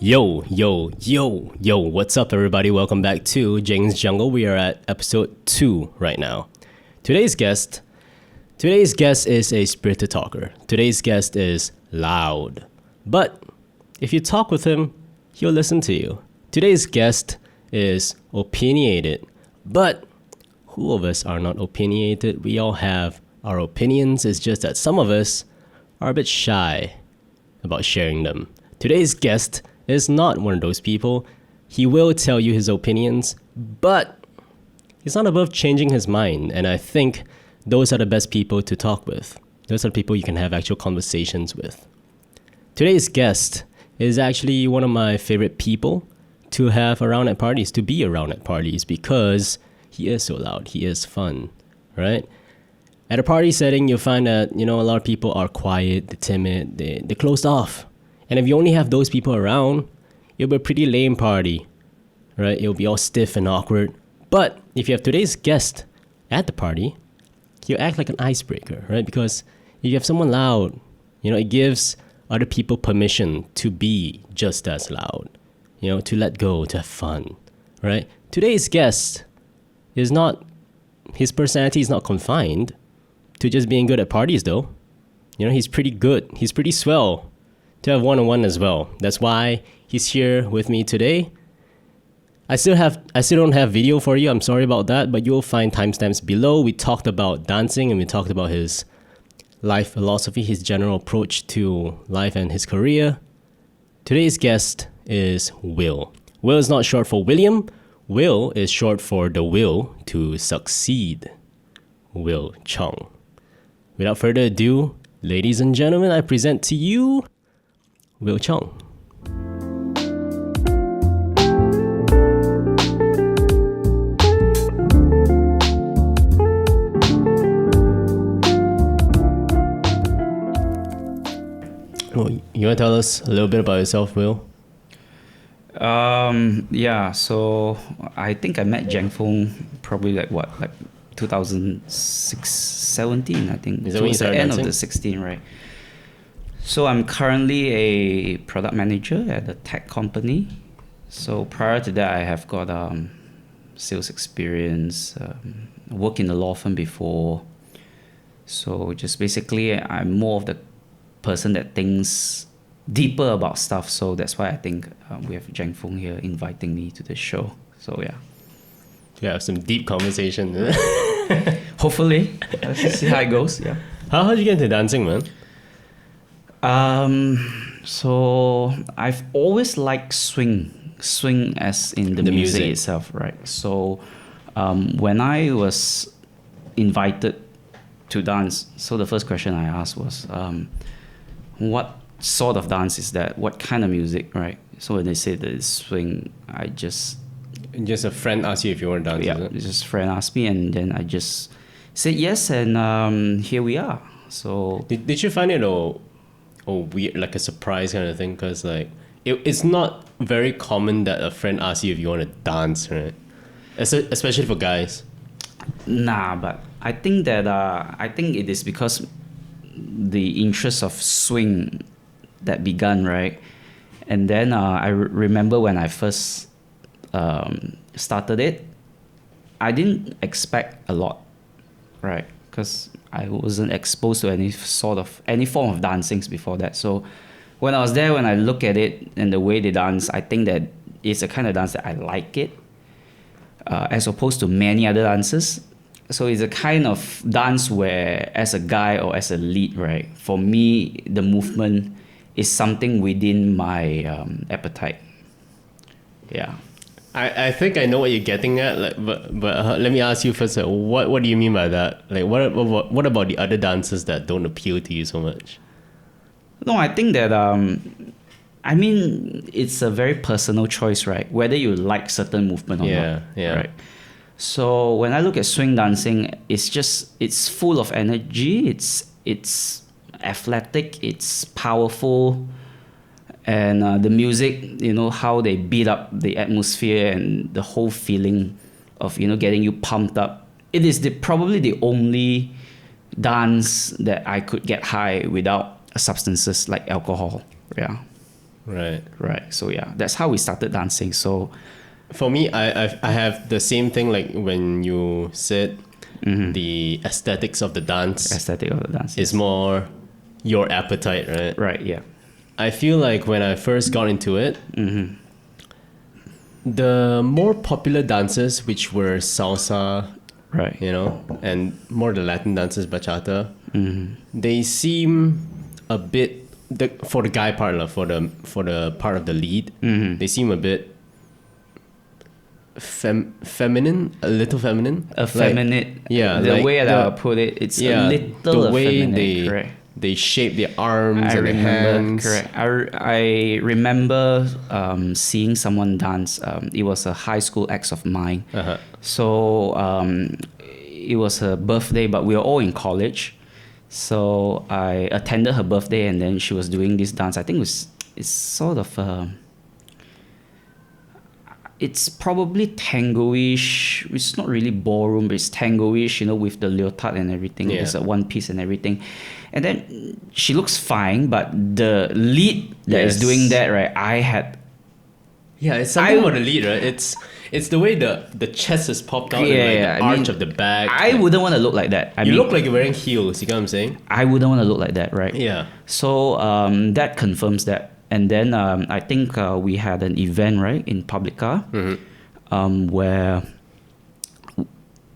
Yo, what's up, everybody? Welcome back to Jeng's Jungle. We are at episode 2 right now. Today's guest is a spirited talker. Today's guest is loud. But if you talk with him, he'll listen to you. Today's guest is opinionated. But who of us are not opinionated? We all have our opinions. It's just that some of us are a bit shy about sharing them. Today's guest is not one of those people. He will tell you his opinions, but he's not above changing his mind. And I think those are the best people to talk with. Those are the people you can have actual conversations with. Today's guest is actually one of my favorite people to have around at parties, to be around at parties, because he is so loud. He is fun, right? At a party setting, you'll find that, a lot of people are quiet, they're timid, they're closed off. And if you only have those people around, it'll be a pretty lame party, right? It'll be all stiff and awkward. But if you have today's guest at the party, he'll act like an icebreaker, right? Because if you have someone loud, it gives other people permission to be just as loud, to let go, to have fun, right? Today's guest his personality is not confined to just being good at parties, though. He's pretty good. He's pretty swell to have one-on-one as well. That's why he's here with me today. I still don't have video for you. I'm sorry about that, but you'll find timestamps below. We talked about dancing and we talked about his life philosophy, his general approach to life and his career. Today's guest is Will. Will is not short for William. Will is short for the will to succeed. Will Chong. Without further ado, ladies and gentlemen, I present to you Will Chong. Oh, you want to tell us a little bit about yourself, Will? So I think I met Jeng Foong probably like 2006, 17, I think. Is that when you started the end dancing? of the 16, right? So I'm currently a product manager at a tech company. So prior to that, I have got sales experience, worked in the law firm before. So just basically, I'm more of the person that thinks deeper about stuff. So that's why I think we have Jeng Foong here inviting me to the show. So yeah. Yeah, some deep conversation. Hopefully. Let's see how it goes. Yeah. How did you get into dancing, man? So I've always liked swing as in the music itself, right? So when I was invited to dance, so the first question I asked was, what sort of dance is that? What kind of music, right? So when they said that it's swing, I just a friend asked you if you want to dance, yeah, is it? just a friend asked me, and then I just said yes, and here we are. So Did you find it a weird, like a surprise kind of thing? Because like it's not very common that a friend asks you if you want to dance, right? Especially for guys. Nah, but I think that I think it is because the interest of swing that begun, right? And then I remember when I first started it, I didn't expect a lot, right? Because I wasn't exposed to any form of dancings before that. So when I was there, when I look at it and the way they dance, I think that it's a kind of dance that I like it, as opposed to many other dances. So it's a kind of dance where, as a guy or as a lead, right? For me, the movement is something within my appetite. Yeah. I think I know what you're getting at, like, but let me ask you first. What do you mean by that? Like, what about the other dances that don't appeal to you so much? No, I think that it's a very personal choice, right? Whether you like certain movement or not. Yeah. Right. So when I look at swing dancing, it's full of energy. It's athletic. It's powerful. And the music, how they beat up the atmosphere and the whole feeling of, getting you pumped up. It is probably the only dance that I could get high without substances like alcohol. Yeah. Right. Right. So yeah, that's how we started dancing. So For me, I have the same thing like when you said the aesthetics of the dance aesthetic of the dance is more your appetite, right? right. Yeah. I feel like when I first got into it, the more popular dances, which were salsa, Right. you know, and more the Latin dances, bachata, they seem a bit for the guy part, for the part of the lead, they seem a bit feminine, a little feminine, Effeminate. yeah, The like way that I'll put it, it's a little the way effeminate. Correct. they shape their arms I and their remember, hands. correct. I remember seeing someone dance. It was a high school ex of mine. Uh-huh. So it was her birthday, but we were all in college. So I attended her birthday, and then she was doing this dance. I think it's sort of it's probably tango-ish. It's not really ballroom, but it's tango-ish, you know, with the leotard and everything. Yeah. It's a one piece and everything. And then she looks fine, but the lead that is Yes. doing that, right? I had Yeah, it's something about the lead, right? It's the way the chest is popped out and like the arch of the back. I like, wouldn't want to look like that. I you mean, look like you're wearing heels. You get what I'm saying? I wouldn't want to look like that, right? Yeah. So that confirms that. And then I think we had an event, right, in Publica, where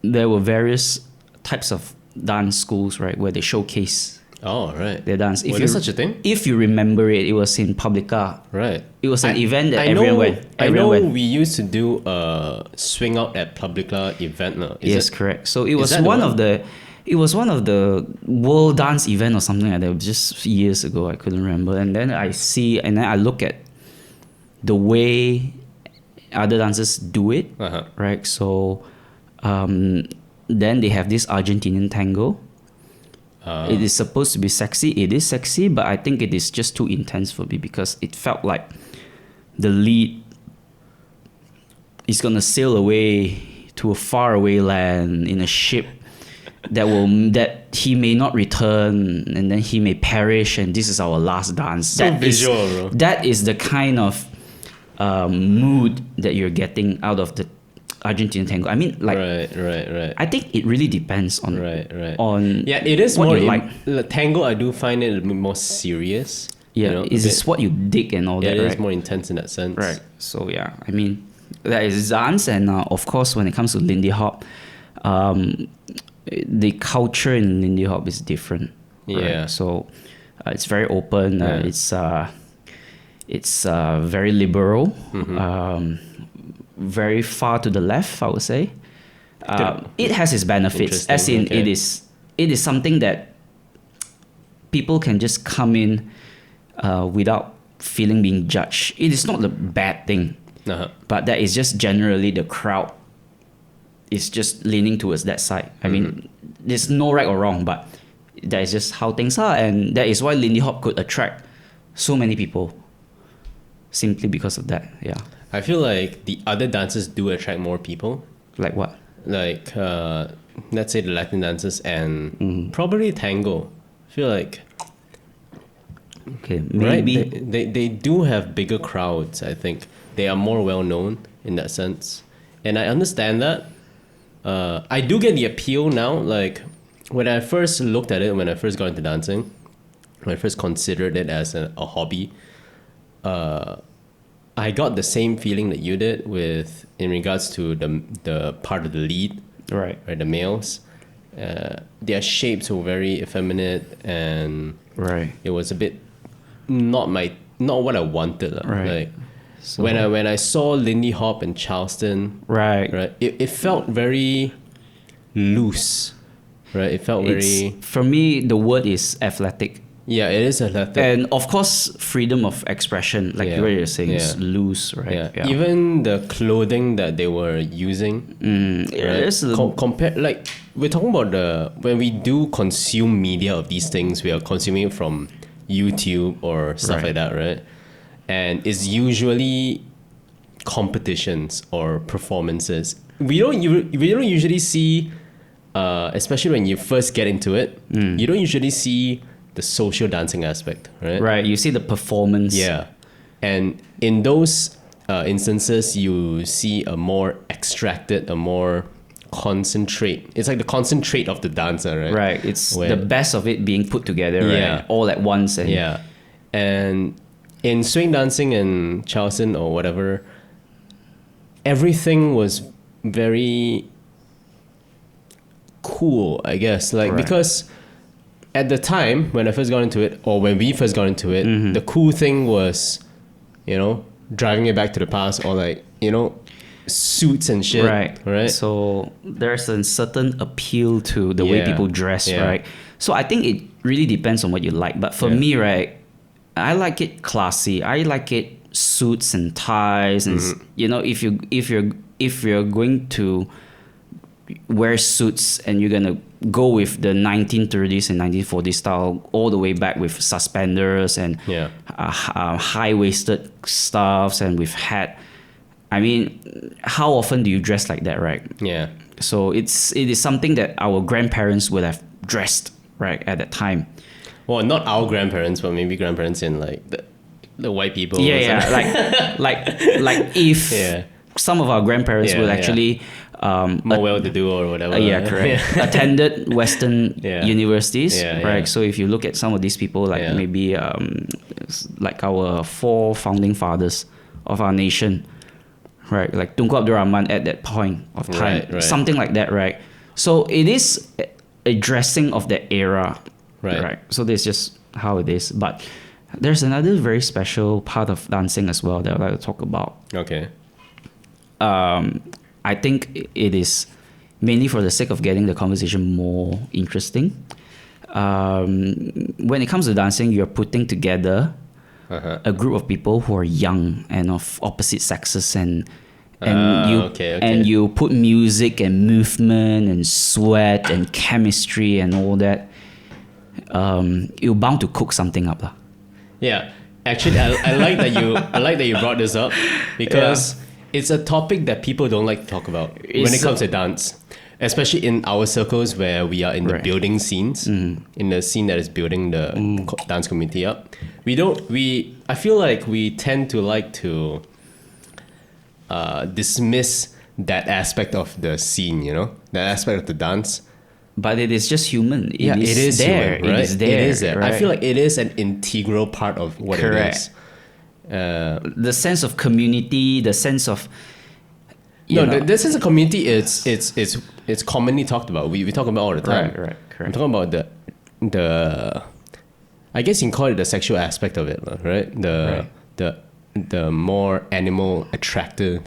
there were various types of dance schools, right, where they showcase Oh, right. their dance. Was there such a thing? If you remember it, it was in Publica. Right. It was an event that I know, everyone went. I know Everyone went. we used to do a swing out at Publica event now. Yes, correct. So it was that the one one? of the, it was one of the world dance event or something like that. Just years ago, I couldn't remember. And then I see, and then I look at the way other dancers do it, Uh-huh. right? So then they have this Argentinian tango. It is supposed to be sexy. It is sexy, but I think it is just too intense for me because it felt like the lead is gonna sail away to a faraway land in a ship that he may not return, and then he may perish, and this is our last dance. So visual, bro. That is the kind of mood that you're getting out of the Argentinian tango. I mean, like, Right. I think it really depends on Right. on Yeah, it is what more you like. Tango. I do find it a bit more serious. Yeah, you know, a it's bit- what you dig and all that, it right? is more intense in that sense. Right. So yeah, I mean, that is dance, and of course, when it comes to Lindy Hop, the culture in Lindy Hop is different. right? Yeah. So it's very open. Yeah. It's very liberal. Mm-hmm. Very far to the left, I would say. It has its benefits, as in Interesting, it is something that people can just come in without feeling being judged. It is not a bad thing, Uh-huh. but that is just generally the crowd is just leaning towards that side. I mean, there's no right or wrong, but that is just how things are, and that is why Lindy Hop could attract so many people simply because of that. Yeah. I feel like the other dances do attract more people. Like what? Like, let's say the Latin dances and probably tango. I feel like, Okay, maybe. right? They do have bigger crowds, I think. They are more well known in that sense. And I understand that. I do get the appeal now. Like, when I first looked at it, when I first got into dancing, when I first considered it as a hobby, I got the same feeling that you did with in regards to the part of the lead, Right. right? The males, their shapes were very effeminate, and Right. it was a bit not what I wanted. Right. Like So, when I saw Lindy Hop and Charleston, right. right, it felt very loose, right? It felt very For me, the word is athletic. yeah. It is athletic. And of course, freedom of expression, like Yeah. what you're saying, is Yeah. loose, right? Yeah. Even the clothing that they were using, right? It's a- Compare, like, we're talking about when we do consume media of these things, we are consuming it from YouTube or stuff Right. like that, right? And it's usually competitions or performances. We don't usually see, especially when you first get into it, you don't usually see the social dancing aspect, right? Right. You see the performance. Yeah. And in those instances, you see a more extracted, a more concentrate. It's like the concentrate of the dancer, right? Right. It's Where- the best of it being put together, Yeah. right? All at once. And Yeah. And in swing dancing and Charleston or whatever, everything was very cool, I guess. Like, Right. because at the time when I first got into it, or when we first got into it, the cool thing was, driving it back to the past, or like, suits and shit. Right. So there's a certain appeal to the way Yeah. people dress, Yeah. right? So I think it really depends on what you like. But for Yeah. me, right, I like it classy. I like it suits and ties, and if you're going to wear suits and you're gonna go with the 1930s and 1940s style all the way back with suspenders and Yeah. high-waisted stuffs and with hat. I mean, how often do you dress like that, right? Yeah. So it is something that our grandparents would have dressed, right, at that time. Well, not our grandparents, but maybe grandparents in like the white people. Yeah, or yeah. something. like if Yeah. some of our grandparents Yeah, would yeah. actually More well to do or whatever. yeah, correct. Attended Western Yeah. universities, Yeah, right? yeah. So if you look at some of these people, like Yeah. maybe like our 4 founding fathers of our nation, right? Like Tunku Abdul Rahman at that point of time, Right. something like that, right? So it is a dressing of that era, Right. So this is just how it is. But there's another very special part of dancing as well that I'd like to talk about. Okay. I think it is mainly for the sake of getting the conversation more interesting. When it comes to dancing, you're putting together a group of people who are young and of opposite sexes, and okay. and you put music and movement and sweat and chemistry and all that. You're bound to cook something up, lah. Yeah. Actually, I like that you brought this up because it's a topic that people don't like to talk about when it comes to dance, especially in our circles where we are in the Right. building scenes, in the scene that is building the dance community up. I feel like we tend to like to dismiss that aspect of the scene, that aspect of the dance. But it is just human. It is there. human, right? It is there. It is there. Right? I feel like it is an integral part of what Correct. it is. The sense of community, the sense of you know. This is a community. It's commonly talked about. We talk about it all the time. Right, I'm correct. talking about the I guess you can call it the sexual aspect of it, right? The more animal attraction,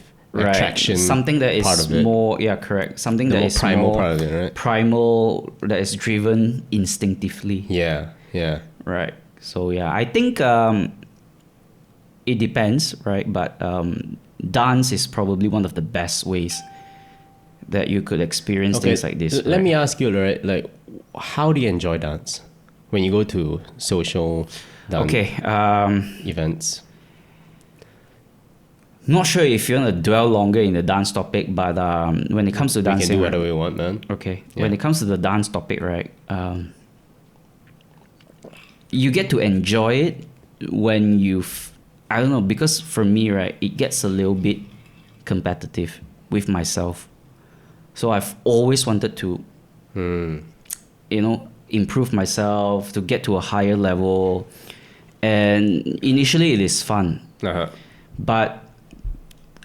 something that part is of it. more correct. Something The that more is primal more part of it, right? primal, that is driven instinctively. Yeah. Right. So I think it depends, right? But dance is probably one of the best ways that you could experience things like this. Let me ask you, right? Like, how do you enjoy dance when you go to social dance events? Not sure if you want to dwell longer in the dance topic, but when it comes to We can dancing, do whatever we want, man. okay. Yeah. When it comes to the dance topic, right? You get to enjoy it when I don't know, because for me, right, it gets a little bit competitive with myself. So I've always wanted to, improve myself, to get to a higher level. And initially it is fun. Uh-huh. But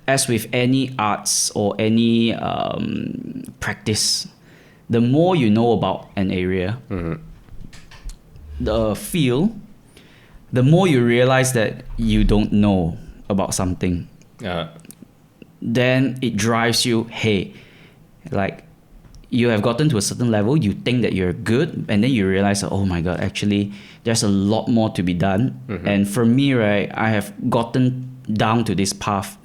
as with any arts or any practice, the more you know about an area, the more you realize that you don't know about something. Then it drives you, hey, like you have gotten to a certain level, you think that you're good, and then you realize, oh my God, actually there's a lot more to be done. And for me, right, I have gotten down to this path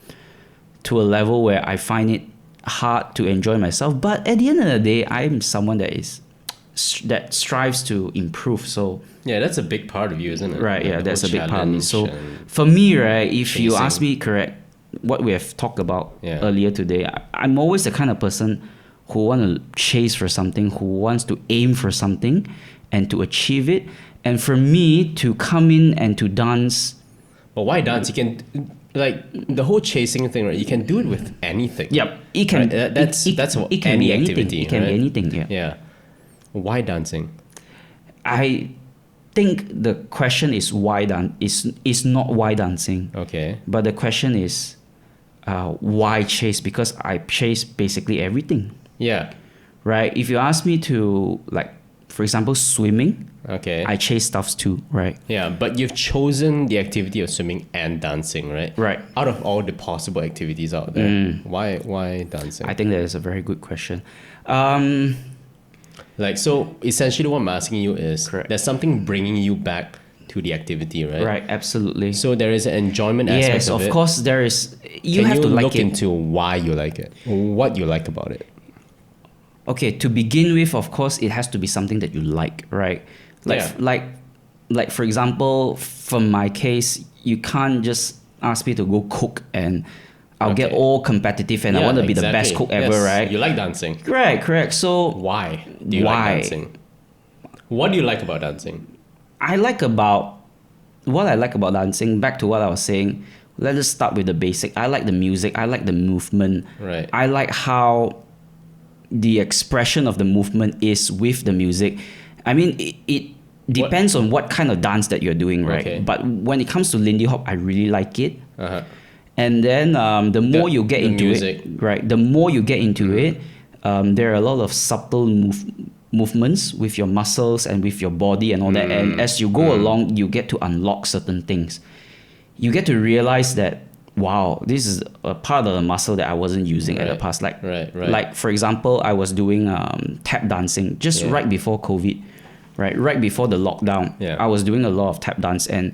to a level where I find it hard to enjoy myself. But at the end of the day, I'm someone that strives to improve. So Yeah, that's a big part of you, isn't it? right, Like the that's a whole big part of me. So challenge and- for me, right, if you chasing. ask me, correct, what we have talked about Yeah. earlier today, I'm always the kind of person who want to chase for something, who wants to aim for something and to achieve it. And for me to come in and to dance But why dance? You can, like, the whole chasing thing, right? You can do it with anything. Yep, it can. Right? That's it can any be anything. activity. It can right? be anything. Yeah. Yeah. Why dancing? I think the question is why is not why dancing, Okay. but the question is why chase? Because I chase basically everything, Yeah. right? If you ask me to, like, for example, swimming, Okay. I chase stuffs too, right? Yeah, but you've chosen the activity of swimming and dancing, right? Right. Out of all the possible activities out there, why dancing? I think that is a very good question. Like, so essentially what I'm asking you is, Correct. there's something bringing you back to the activity, right? Right, absolutely. So there is an enjoyment aspect Yes, of it. of course there is. You Can have to like look it. into why you like it, what you like about it? Okay, to begin with, of course, it has to be something that you like, right? Like, Yeah. like for example, from my case, you can't just ask me to go cook and I'll get Okay. all competitive and I Yeah, want to be the best exactly. cook ever, Yes, right? You like dancing. Correct. So Why do you Why? like dancing? What do you like about dancing? what I like about dancing, back to what I was saying, let us start with the basic. I like the music, I like the movement. Right. I like how the expression of the movement is with the music. I mean, it depends on what kind of dance that you're doing, right? Okay. But when it comes to Lindy Hop, I really like it. Uh-huh. And then the more you get the into music. it, right? The more you get into it, there are a lot of subtle movements with your muscles and with your body and all that. And as you go along, you get to unlock certain things. You get to realize that, wow, this is a part of the muscle that I wasn't using at the Right. past. Right. Like for example, I was doing tap dancing just Yeah. right before COVID, right before the lockdown. Yeah. I was doing a lot of tap dance, and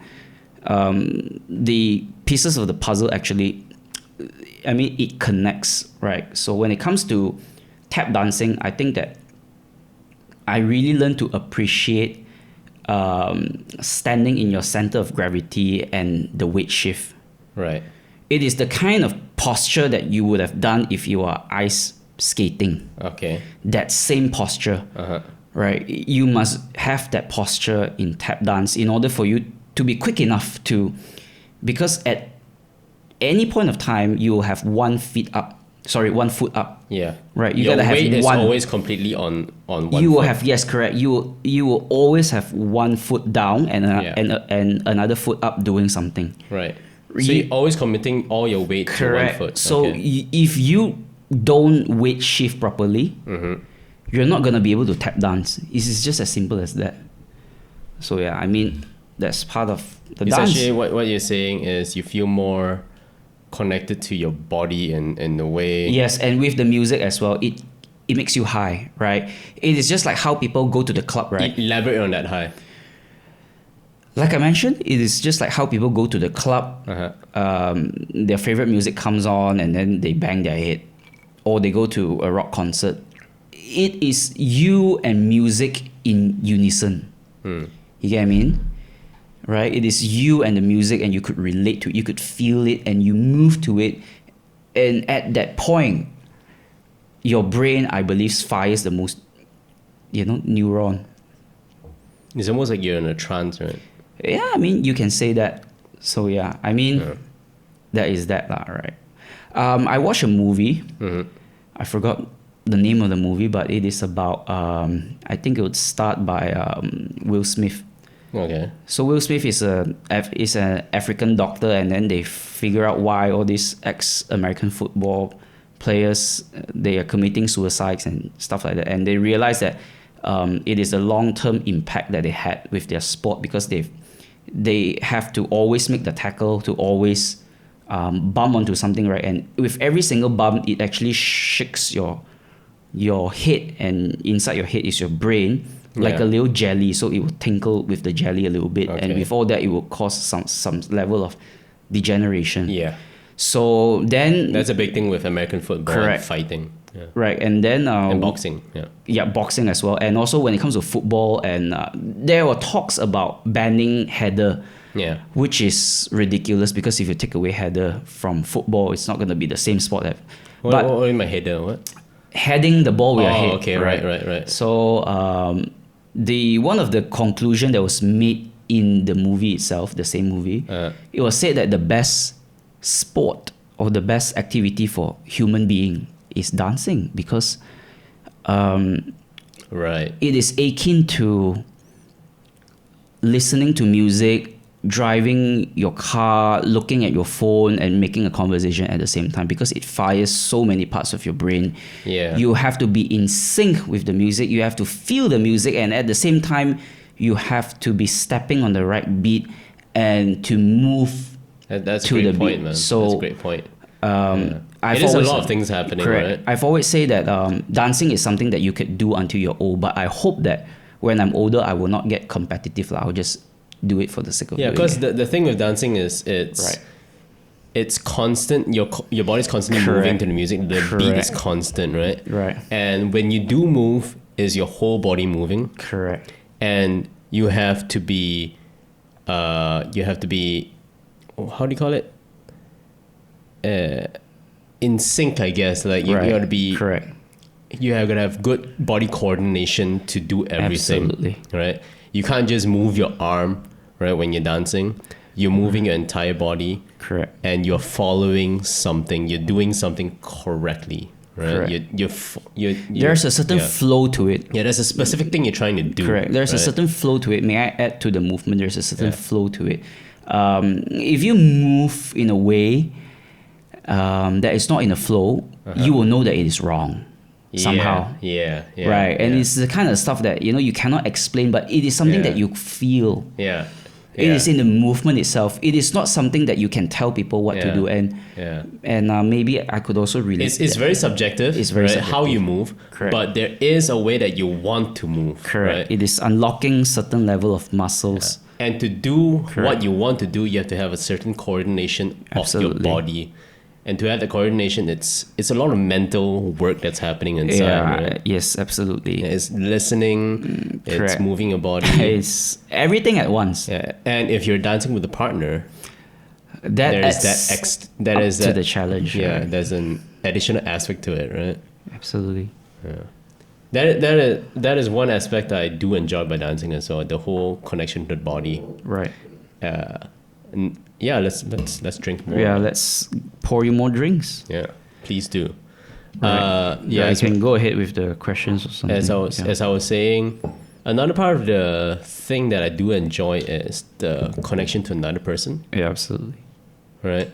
the pieces of the puzzle actually, I mean, it connects, right? So when it comes to tap dancing, I think that I really learned to appreciate standing in your center of gravity and the weight shift. Right. It is the kind of posture that you would have done if you were ice skating. Okay. That same posture, Uh-huh. right? You must have that posture in tap dance in order for you to be quick enough to, because at any point of time you will have 1 foot up. Yeah. Right, you Your gotta have weight is one- always completely on one You will foot. have, yes, correct. You will always have 1 foot down and Yeah. and another foot up doing something. Right. So you're always committing all your weight Correct. to 1 foot. So Okay. if you don't weight shift properly, you're not gonna be able to tap dance. It's just as simple as that. So yeah, I mean, that's part of the dance. Essentially, what you're saying is you feel more connected to your body in the way. Yes, and with the music as well, it makes you high, right? It is just like how people go to the club, right? Elaborate on that high. Like I mentioned, it is just like how people go to the club. Uh-huh. Their favorite music comes on and then they bang their head, or they go to a rock concert. It is you and music in unison. You get what I mean? Right? It is you and the music, and you could relate to it, you could feel it, and you move to it. And at that point, your brain, I believe, fires the most, neuron. It's almost like you're in a trance, right? Yeah, I mean, you can say that. So yeah, I mean, that is that lah, right? I watched a movie. I forgot the name of the movie, but it is about, I think it would start by Will Smith. Okay. So Will Smith is an African doctor, and then they figure out why all these ex-American football players, they are committing suicides and stuff like that, and they realize that it is a long-term impact that they had with their sport, because they have to always make the tackle, to always bump onto something, right? And with every single bump, it actually shakes your head, and inside your head is your brain, like Yeah. a little jelly, so it will tinkle with the jelly a little bit, and Okay. with all that, it will cause some level of degeneration. Yeah. So then, That's a big thing with American football and Correct. fighting. Yeah. right, and then And boxing. Yeah. yeah, boxing as well, and also when it comes to football, and there were talks about banning header, Yeah. which is ridiculous, because if you take away header from football, it's not going to be the same sport. But What in my head there? What? heading the ball with your head. Okay. Right. So the one of the conclusion that was made in the movie itself, the same movie, it was said that the best sport or the best activity for human being is dancing, because Right. it is akin to listening to music, driving your car, looking at your phone, and making a conversation at the same time, because it fires so many parts of your brain. Yeah. You have to be in sync with the music, you have to feel the music, and at the same time you have to be stepping on the right beat and to move That's to a great the point, beat. man. So that's a great point. I've It is a always- lot of things happening, correct. right? I've always say that dancing is something that you could do until you're old, but I hope that when I'm older I will not get competitive. I'll just do it for the sake of Yeah, doing because it. the thing with dancing is Right. it's constant. Your body's constantly moving Correct. to the music. The beat is Correct. constant, right? Right. And when you do move, is your whole body moving, Correct. and you have to be, how do you call it? In sync, I guess. Like you Right. got to be correct. you have got to have good body coordination to do everything. Absolutely. Right? You can't just move your arm, right, when you're dancing. You're moving your entire body, Correct. and you're following something. You're doing something correctly, right? Correct. You're There's a certain yeah. flow to it. Yeah, there's a specific thing you're trying to do. Correct. There's a right? certain flow to it. May I add to the movement? There's a certain Yeah. flow to it. If you move in a way that is not in a flow, you will know that it is wrong somehow. Yeah. Right. And yeah. it's the kind of stuff that you cannot explain, but it is something Yeah. that you feel. Yeah. It is in the movement itself. It is not something that you can tell people what to Yeah. do. And maybe I could also relate. It's that. very subjective. It's very right? How subjective. you move. Correct. But there is a way that you want to move. Correct. Right? It is unlocking certain level of muscles. And to do Correct. what you want to do, you have to have a certain coordination Absolutely. of your body. And to have the coordination, it's a lot of mental work that's happening inside. Yeah. Right? Yes. Absolutely. It's listening, it's correct. moving your body. It's everything at once. Yeah. And if you're dancing with a partner, That there is adds that up is to that the challenge. Yeah, right? there's an additional aspect to it, right? Absolutely. That is one aspect I do enjoy by dancing as well. The whole connection to the body. Right. And yeah, let's drink more. Yeah. Let's pour you more drinks. Yeah, please do. Right. Yeah, You as, can go ahead with the questions or something. as I was saying, another part of the thing that I do enjoy is the connection to another person, Yeah. Absolutely. right?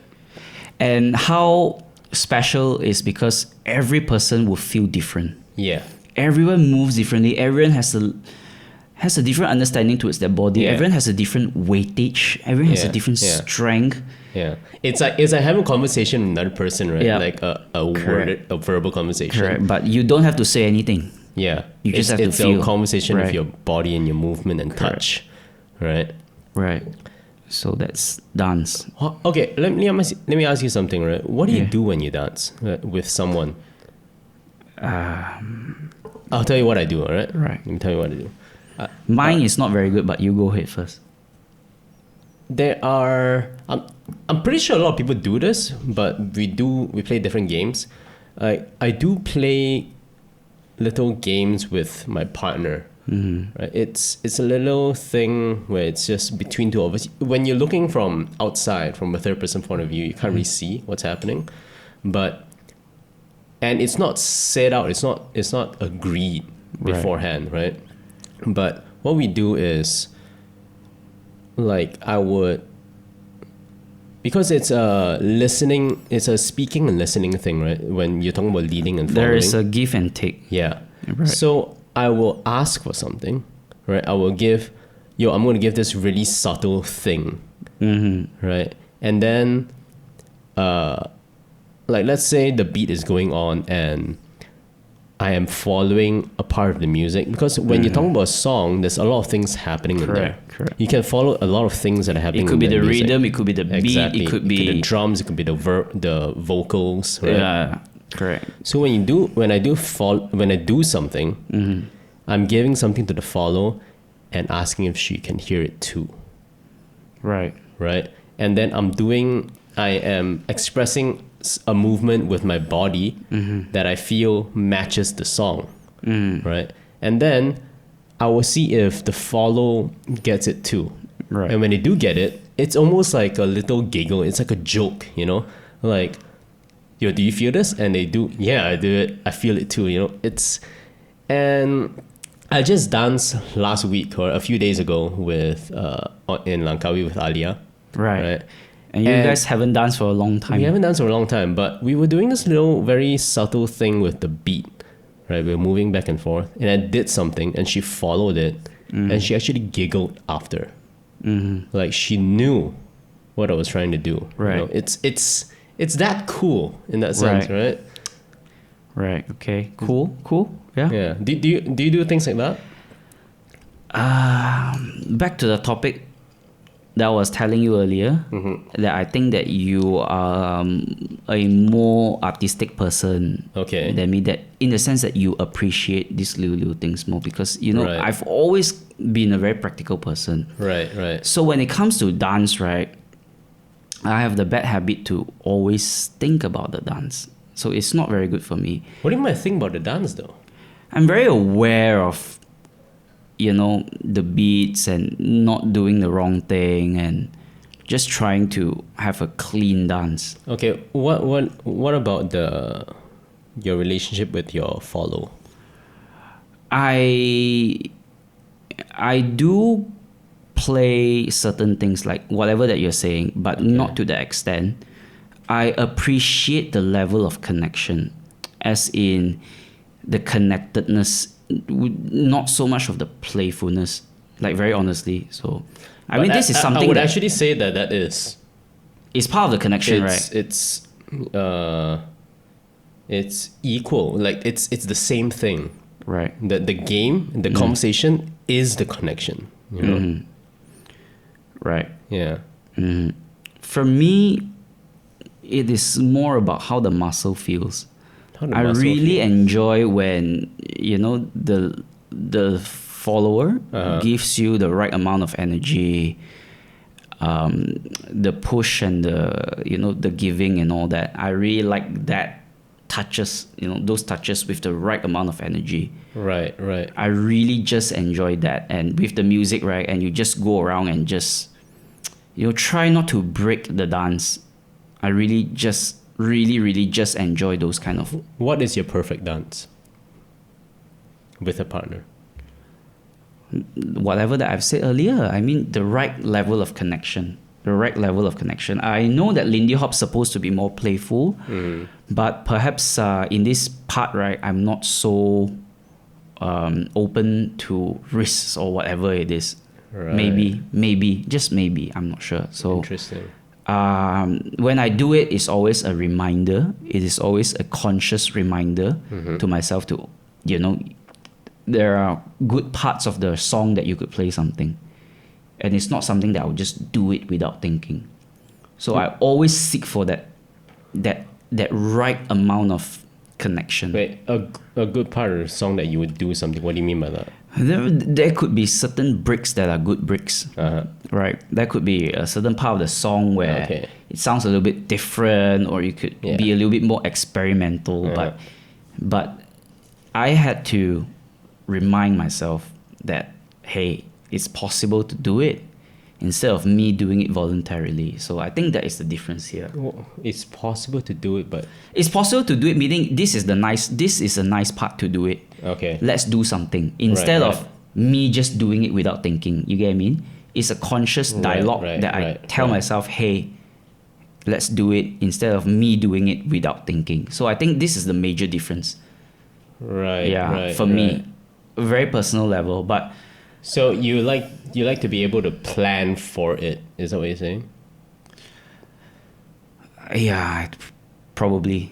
And how special is because every person will feel different. Yeah, Everyone moves differently. Everyone has a different understanding towards their body. Yeah. Everyone has a different weightage. Everyone has a Yeah, different yeah. strength. yeah. It's like having a conversation with another person, right? Yeah. Like a Correct. verbal conversation. Correct. But you don't have to say anything. Yeah, You just have to it's feel. a conversation Right. with your body and your movement and touch, right? Right. So that's dance. Okay, let me ask you something, right? What do you Yeah. do when you dance with someone? I'll tell you what I do, all right? Right. Let me tell you what I do. Mine is not very good, but you go ahead first. There are, I'm pretty sure a lot of people do this, but we play different games. I do play little games with my partner. Mm-hmm. Right? It's a little thing where it's just between two of us. When you're looking from outside, from a third person point of view, you can't really see what's happening, and it's not set out. It's not agreed Right. beforehand, right? But what we do is, like, because it's a speaking and listening thing, right? When you're talking about leading and following. There is a give and take. Yeah. Right. So I will ask for something, right? I will I'm going to give this really subtle thing, Mm-hmm. right? And then, like, let's say the beat is going on and I am following a part of the music, because when you're talking about a song, there's a lot of things happening in there. Correct. You can follow a lot of things that are happening. It could be in the music. rhythm, it could be the beat, Exactly. it could be the drums, it could be the vocals, right? Yeah, correct. So when I do something, I'm giving something to the follow and asking if she can hear it too, Right. right? And then I am expressing a movement with my body that I feel matches the song, right? And then I will see if the follow gets it too. Right. And when they do get it, it's almost like a little giggle. It's like a joke, you know? Like, yo, do you feel this? And they do, yeah, I do it. I feel it too, you know? And I just danced last week or a few days ago with, in Langkawi with Alia. Right. And you guys haven't danced for a long time. We haven't danced for a long time, but we were doing this little very subtle thing with the beat, right? We were moving back and forth, and I did something, and she followed it, and she actually giggled after. Like she knew what I was trying to do. Right. You know? It's that cool in that sense, right? Right. Okay. Cool. Yeah. Yeah. Do you do things like that? Back to the topic that I was telling you earlier, that I think that you are a more artistic person Okay. than me, that in the sense that you appreciate these little things more, because Right. I've always been a very practical person. Right. So when it comes to dance, right, I have the bad habit to always think about the dance. So it's not very good for me. What do you might think about the dance though? I'm very aware of, the beats and not doing the wrong thing and just trying to have a clean dance. Okay. What about your relationship with your follow? I do play certain things like whatever that you're saying, but not to that extent. I appreciate the level of connection, as in the connectedness, not so much of the playfulness, like very honestly. So, I mean, this is something I would that actually say that is is part of the connection, it's, right? it's equal. Like it's the same thing. Right. The game, the conversation is the connection. You know? Right. Yeah. For me, it is more about how the muscle feels. How the I muscle really feels. enjoy when the follower gives you the right amount of energy, the push and the giving and all that. I really like that touches, those touches with the right amount of energy. Right. I really just enjoy that, and with the music, right, and you just go around and just try not to break the dance. I really just enjoy those kind of. What is your perfect dance with a partner? Whatever that I've said earlier. I mean, the right level of connection. I know that Lindy Hop's supposed to be more playful, but perhaps in this part, right, I'm not so open to risks or whatever it is. Right. Maybe, just maybe. I'm not sure. So Interesting. when I do it, it's always a reminder. It is always a conscious reminder to myself to, there are good parts of the song that you could play something. And it's not something that I would just do it without thinking. So I always seek for that right amount of connection. Wait, a good part of the song that you would do something. What do you mean by that? There could be certain bricks that are good bricks, right? There could be a certain part of the song where it sounds a little bit different, or you could be a little bit more experimental. But I had to remind myself that, hey, it's possible to do it instead of me doing it voluntarily. So I think that is the difference here. Well, it's possible to do it, but It's possible to do it, meaning this is a nice part to do it. okay. Let's do something instead Right. of me just doing it without thinking. You get what I mean? It's a conscious dialogue that I tell myself, hey, let's do it instead of me doing it without thinking. So I think this is the major difference. For me, a very personal level. But So you like to be able to plan for it. Is that what you're saying? yeah, probably.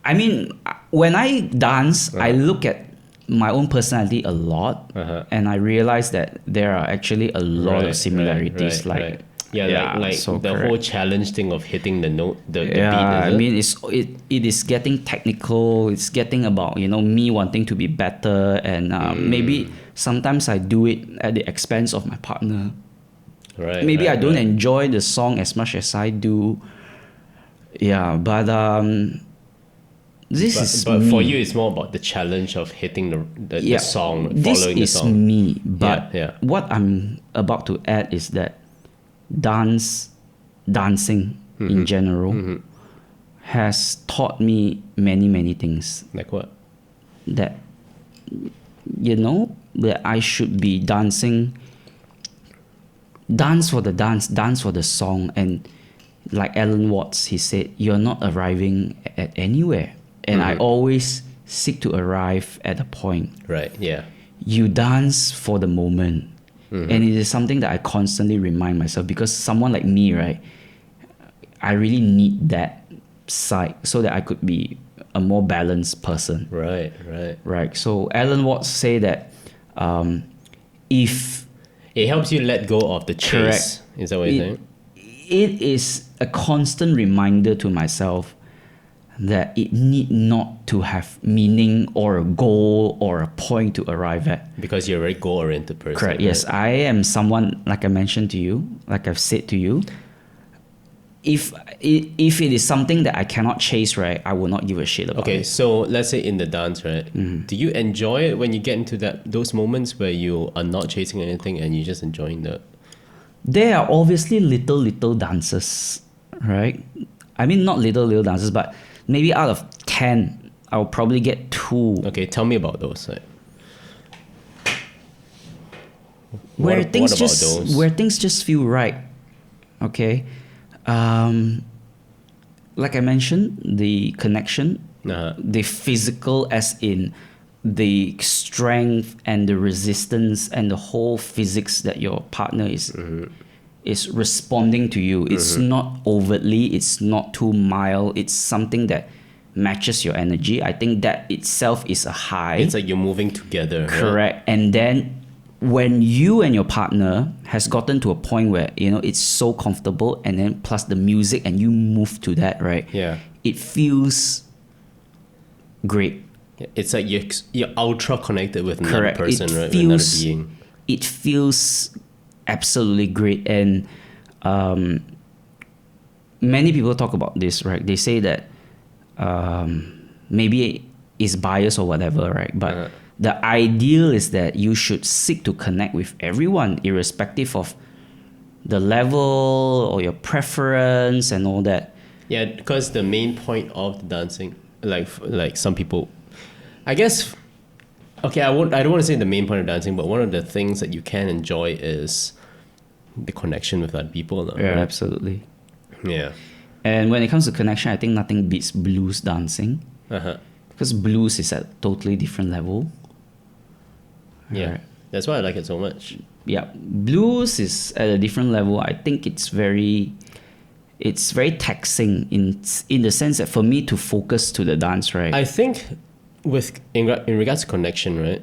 I mean, when I dance, I look at my own personality a lot, and I realize that there are actually a lot of similarities. Like so the correct. whole challenge thing of hitting the note, the beat. Yeah, Is I mean, it is getting technical. It's getting about me wanting to be better, and maybe sometimes I do it at the expense of my partner. right. Maybe right, I don't right. enjoy the song as much as I do. Yeah, but But for you, it's more about the challenge of hitting the song, following the song. This is me, but Yeah. what I'm about to add is that dancing in general has taught me many things. Like what? That that I should be dancing. Dance for the dance for the song, and like Alan Watts, he said, you're not arriving at anywhere. And I always seek to arrive at a point. Right, yeah. You dance for the moment. And it is something that I constantly remind myself, because someone like me, right, I really need that side so that I could be a more balanced person. Right. Right. So Alan Watts say that if It helps you let go of the chase. Correct. Is that what you're saying? it is a constant reminder to myself that it need not to have meaning or a goal or a point to arrive at. Because you're a very goal-oriented person. Correct. Right? Yes, I am someone, like I mentioned to you, like I've said to you, if it is something that I cannot chase, right, I will not give a shit about Okay, it. so let's say in the dance, right? Do you enjoy it when you get into those moments where you are not chasing anything and you're just enjoying the... There are obviously little dances, right? I mean, not little dances, but maybe out of 10, I'll probably get 2. Okay, tell me about those. Like, Where what things about just those? where things just feel right. Okay. Like I mentioned, the connection, the physical, as in the strength and the resistance and the whole physics that your partner is responding to you. It's not overtly, it's not too mild, it's something that matches your energy. I think that itself is a high. It's like you're moving together. Correct. Right? And then when you and your partner has gotten to a point where it's so comfortable, and then plus the music, and you move to that, right? Yeah. It feels great. It's like you're ultra connected with another Correct. person, It right? With feels- another being. It feels absolutely great. And many people talk about this, right? They say that maybe it's bias or whatever, right? But the ideal is that you should seek to connect with everyone, irrespective of the level or your preference and all that. Yeah, because the main point of the dancing, like some people, I guess, okay, I don't want to say the main point of dancing, but one of the things that you can enjoy is the connection with other people. Yeah, right? absolutely. Yeah. And when it comes to connection, I think nothing beats blues dancing, because blues is at a totally different level. Yeah. Right. That's why I like it so much. Yeah, blues is at a different level. I think it's very taxing in the sense that for me to focus to the dance, right? I think in regards to connection, right?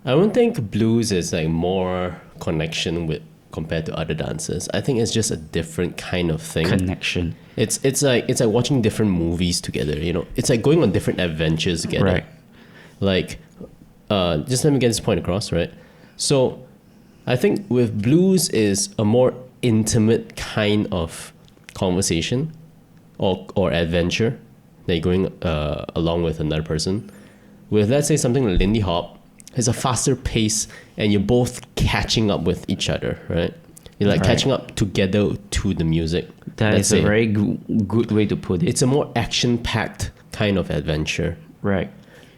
I don't think blues is like more connection with compared to other dances. I think it's just a different kind of thing. Connection. It's like watching different movies together. It's like going on different adventures together. Right. Like, just let me get this point across, right? So, I think with blues is a more intimate kind of conversation or adventure that you're going along with another person. With, let's say, something like Lindy Hop, it's a faster pace and you're both catching up with each other, right? You're like Right. catching up together to the music. That Let's is a say. very good way to put it. It's a more action-packed kind of adventure. Right.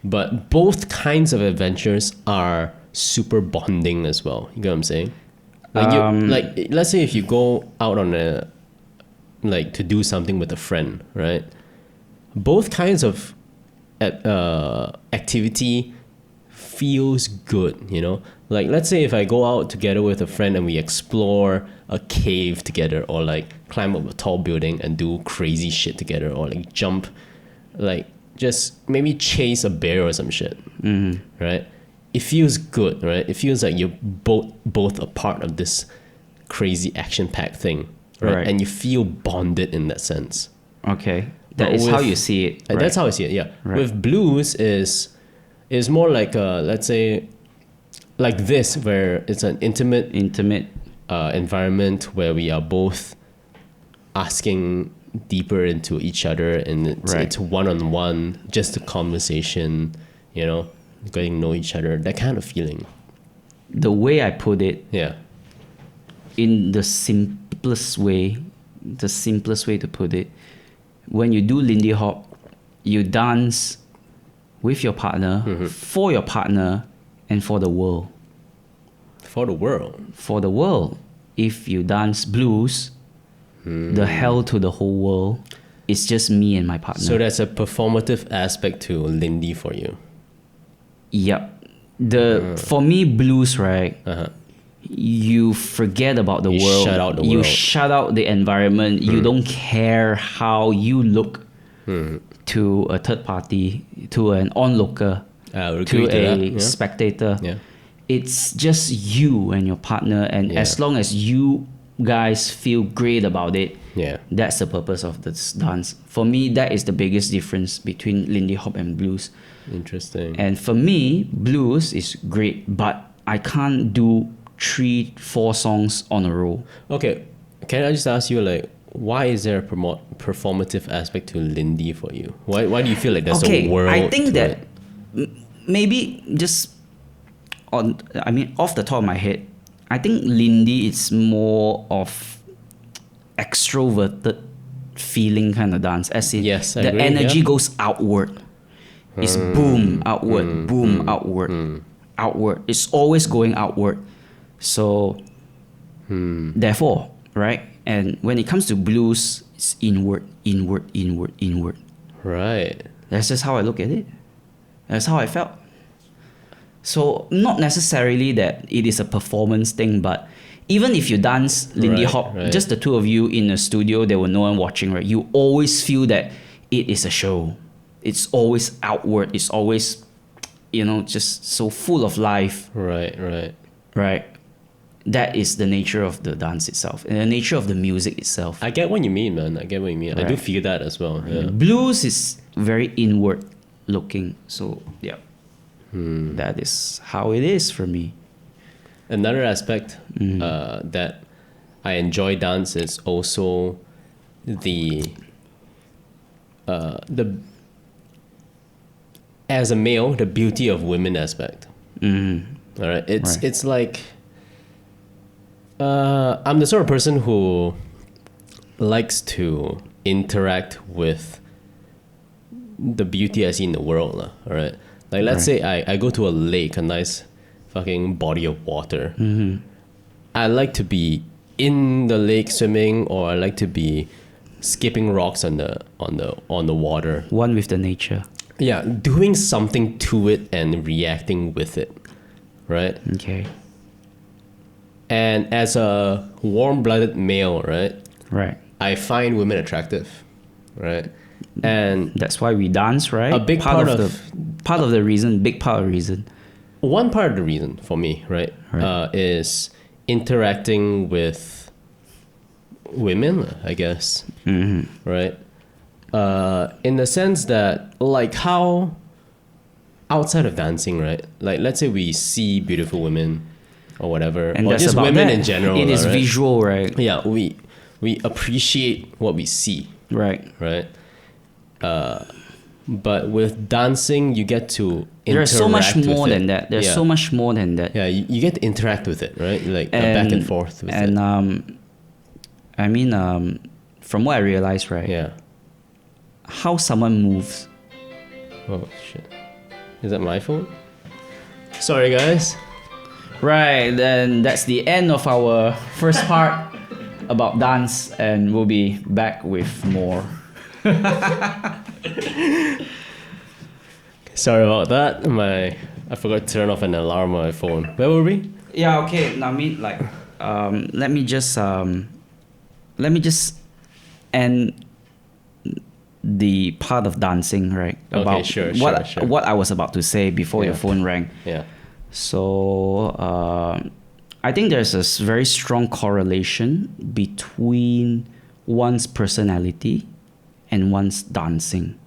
But both kinds of adventures are super bonding as well. You get what I'm saying? Like let's say if you go out on to do something with a friend, right? Both kinds of activity feels good, Like let's say if I go out together with a friend and we explore a cave together, or like climb up a tall building and do crazy shit together, or like jump, like just maybe chase a bear or some shit, right? It feels good, right? It feels like you're both a part of this crazy action-packed thing, right? And you feel bonded in that sense. Okay. That But is how with- you see it. Right. That's how I see it, yeah. Right. With blues is more like let's say like this, where it's an intimate intimate. environment where we are both asking deeper into each other, and it's one-on-one, just a conversation, you know, getting to know each other, that kind of feeling. The way I put it, Yeah. in the simplest way to put it, when you do Lindy Hop, you dance with your partner, for your partner, and for the world. For the world. For the world. If you dance blues, the hell to the whole world, it's just me and my partner. So there's a performative aspect to Lindy for you. Yep. For me, blues, right? You forget about the world. Shut out the You world. shut out the environment. You don't care how you look to a third party, to an onlooker, to a spectator. Yeah. It's just you and your partner, and as long as you guys feel great about it, that's the purpose of this dance. For me, that is the biggest difference between Lindy Hop and blues. Interesting. And for me, blues is great, but I can't do 3-4 songs on a row. Okay, can I just ask you, like, why is there a performative aspect to Lindy for you? Why do you feel like there's a world? I think to that it? maybe just off the top of my head, I think Lindy is more of extroverted feeling kind of dance, as in Yes, I the agree, energy goes outward. It's boom outward, boom outward, outward. It's always going outward. So therefore, right? And when it comes to blues, it's inward, inward, inward, inward. Right. That's just how I look at it. That's how I felt. So not necessarily that it is a performance thing, but even if you dance Lindy Hop, just the two of you in a studio, there were no one watching, right? You always feel that it is a show. It's always outward. It's always, just so full of life. Right. That is the nature of the dance itself and the nature of the music itself. I get what you mean, man. I get what you mean. I do feel that as well. Yeah. Blues is very inward looking. So, yeah. That is how it is for me. Another aspect that I enjoy dance is also the as a male, the beauty of women aspect. All right, it's like I'm the sort of person who likes to interact with the beauty I see in the world. All right, like let's say I go to a lake, a nice fucking body of water. I like to be in the lake swimming, or I like to be skipping rocks on the water. One with the nature. Yeah, doing something to it and reacting with it, right? Okay. And as a warm-blooded male, right? Right. I find women attractive, right? And that's why we dance, right? A big part of the reason, big part of the reason. One part of the reason for me, right. Is interacting with women, I guess, right? In the sense that, like, how outside of dancing, right? Like, let's say we see beautiful women or whatever, and or just women in general. It is right? visual, right? Yeah, we appreciate what we see, right? But with dancing, you get to interact. There's so much more than that. There's so much more than that. Yeah, you get to interact with it, right? Like back and forth with it. And from what I realized, right? Yeah. How someone moves. Oh shit! Is that my phone? Sorry, guys. Right, then that's the end of our first part about dance, and we'll be back with more. Sorry about that. I forgot to turn off an alarm on my phone. Where were we? Yeah. Okay. I mean, like, let me just end the part of dancing, right? Okay. Sure. What I was about to say before your phone rang. Yeah. So I think there's a very strong correlation between one's personality and one's dancing.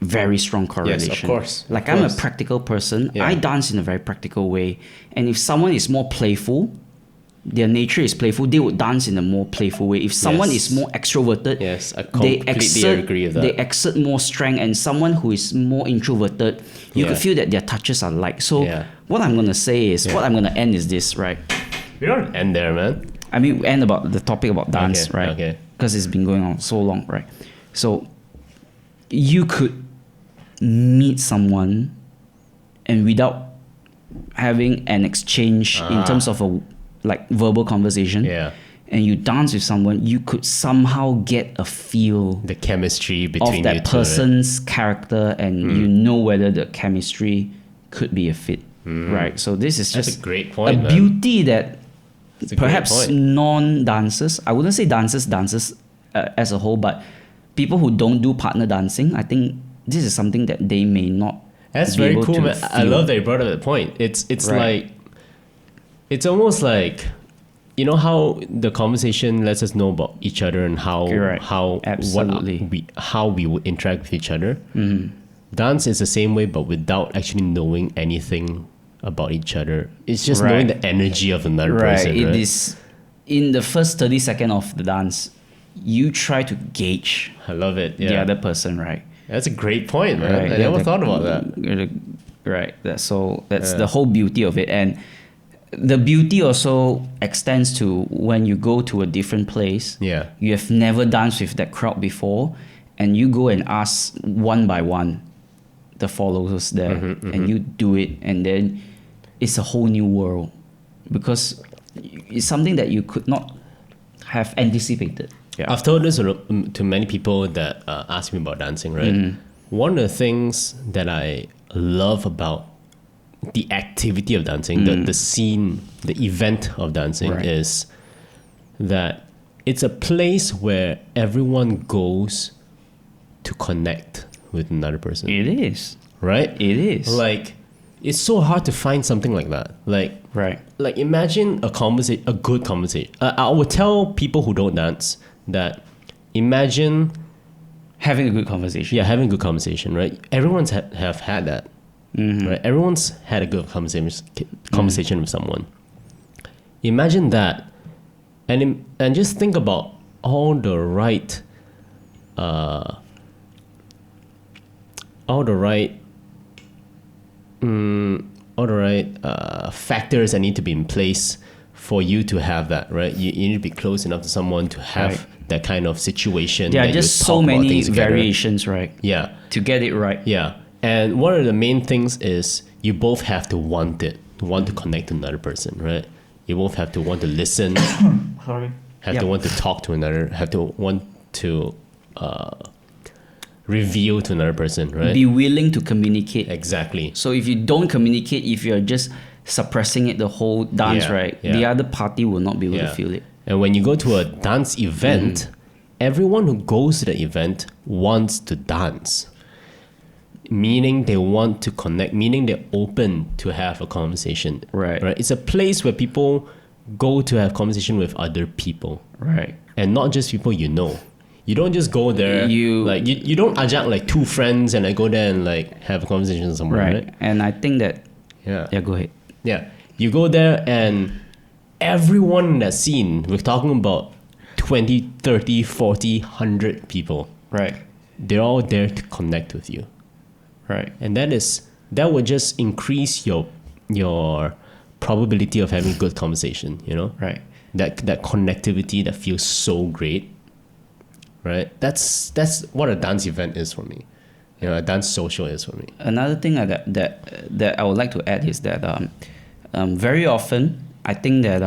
Very strong correlation. Yes, of course. Like, I'm a practical person. Yeah. I dance in a very practical way. And if someone is more playful, their nature is playful, they would dance in a more playful way. If someone Yes. is more extroverted, Yes, I completely agree with that. they exert more strength, and someone who is more introverted, you Yeah. could feel that their touches are like. So Yeah. what I'm gonna say is, Yeah. what I'm gonna end is this, right? We don't end there, man. I mean, we end about the topic about dance, Okay, right? okay. Because it's been going on so long, right? So you could meet someone, and without having an exchange in terms of a like verbal conversation, Yeah. and you dance with someone, you could somehow get a feel The chemistry between of you that two, right? person's character, and you know whether the chemistry could be a fit, right? So this is That's just a great point, a man. beauty that It's a great perhaps point. non-dancers, I wouldn't say dancers as a whole, but people who don't do partner dancing, I think this is something that they may not That's be very able cool, to man. I feel. love that you brought up that point. It's Right. like, it's almost like, you know how the conversation lets us know about each other and how Correct. how Absolutely. how we would interact with each other. Dance is the same way, but without actually knowing anything about each other. It's just knowing Right. the energy of another Right, person. it Right? is in the first 30 seconds of the dance, you try to gauge I love it. the Yeah, other person, right? that's a great point, man. Right. I never thought about that. Right. That's the whole beauty of it. And the beauty also extends to when you go to a different place. Yeah. You have never danced with that crowd before, and you go and ask one by one the followers there, and you do it, and then it's a whole new world, because it's something that you could not have anticipated. Yeah. I've told this to many people that ask me about dancing, right? One of the things that I love about the activity of dancing, the scene, the event of dancing, Right. is that it's a place where everyone goes to connect with another person, It is. right? It is. Like, it's so hard to find something like that. Right. Like imagine a good conversation. I would tell people who don't dance that imagine, Having a good conversation. yeah, having a good conversation, right? Everyone's have had that, right? Everyone's had a good conversation with someone. Imagine that, and just think about all the right, factors that need to be in place for you to have that, right? You need to be close enough to someone to have Right. that kind of situation. There are that you just so talk about many things together. variations, right? Yeah, To get it right. yeah. And one of the main things is you both have to want to connect to another person, right? You both have to want to listen, Sorry. have Yeah. to want to talk to another, have to want to reveal to another person, right? Be willing to communicate. Exactly. So if you don't communicate, if you're just suppressing it the whole dance, Yeah, right, yeah. the other party will not be able to Yeah. feel it. And when you go to a dance event, everyone who goes to the event wants to dance. Meaning they want to connect, meaning they're open to have a conversation. Right. Right. It's a place where people go to have conversation with other people. Right. And not just people you know. You don't just go there You- you don't ajak like two friends and I go there and like have a conversation with someone, Right. right? And I think that, Yeah. yeah, go ahead. Yeah. You go there and everyone in that scene, we're talking about 20, 30, 40, 100 people. Right. They're all there to connect with you. Right. And that would just increase your probability of having good conversation, you know? Right. That connectivity that feels so great. Right? That's what a dance event is for me. You know, a dance social is for me. Another thing that I would like to add is that very often I think that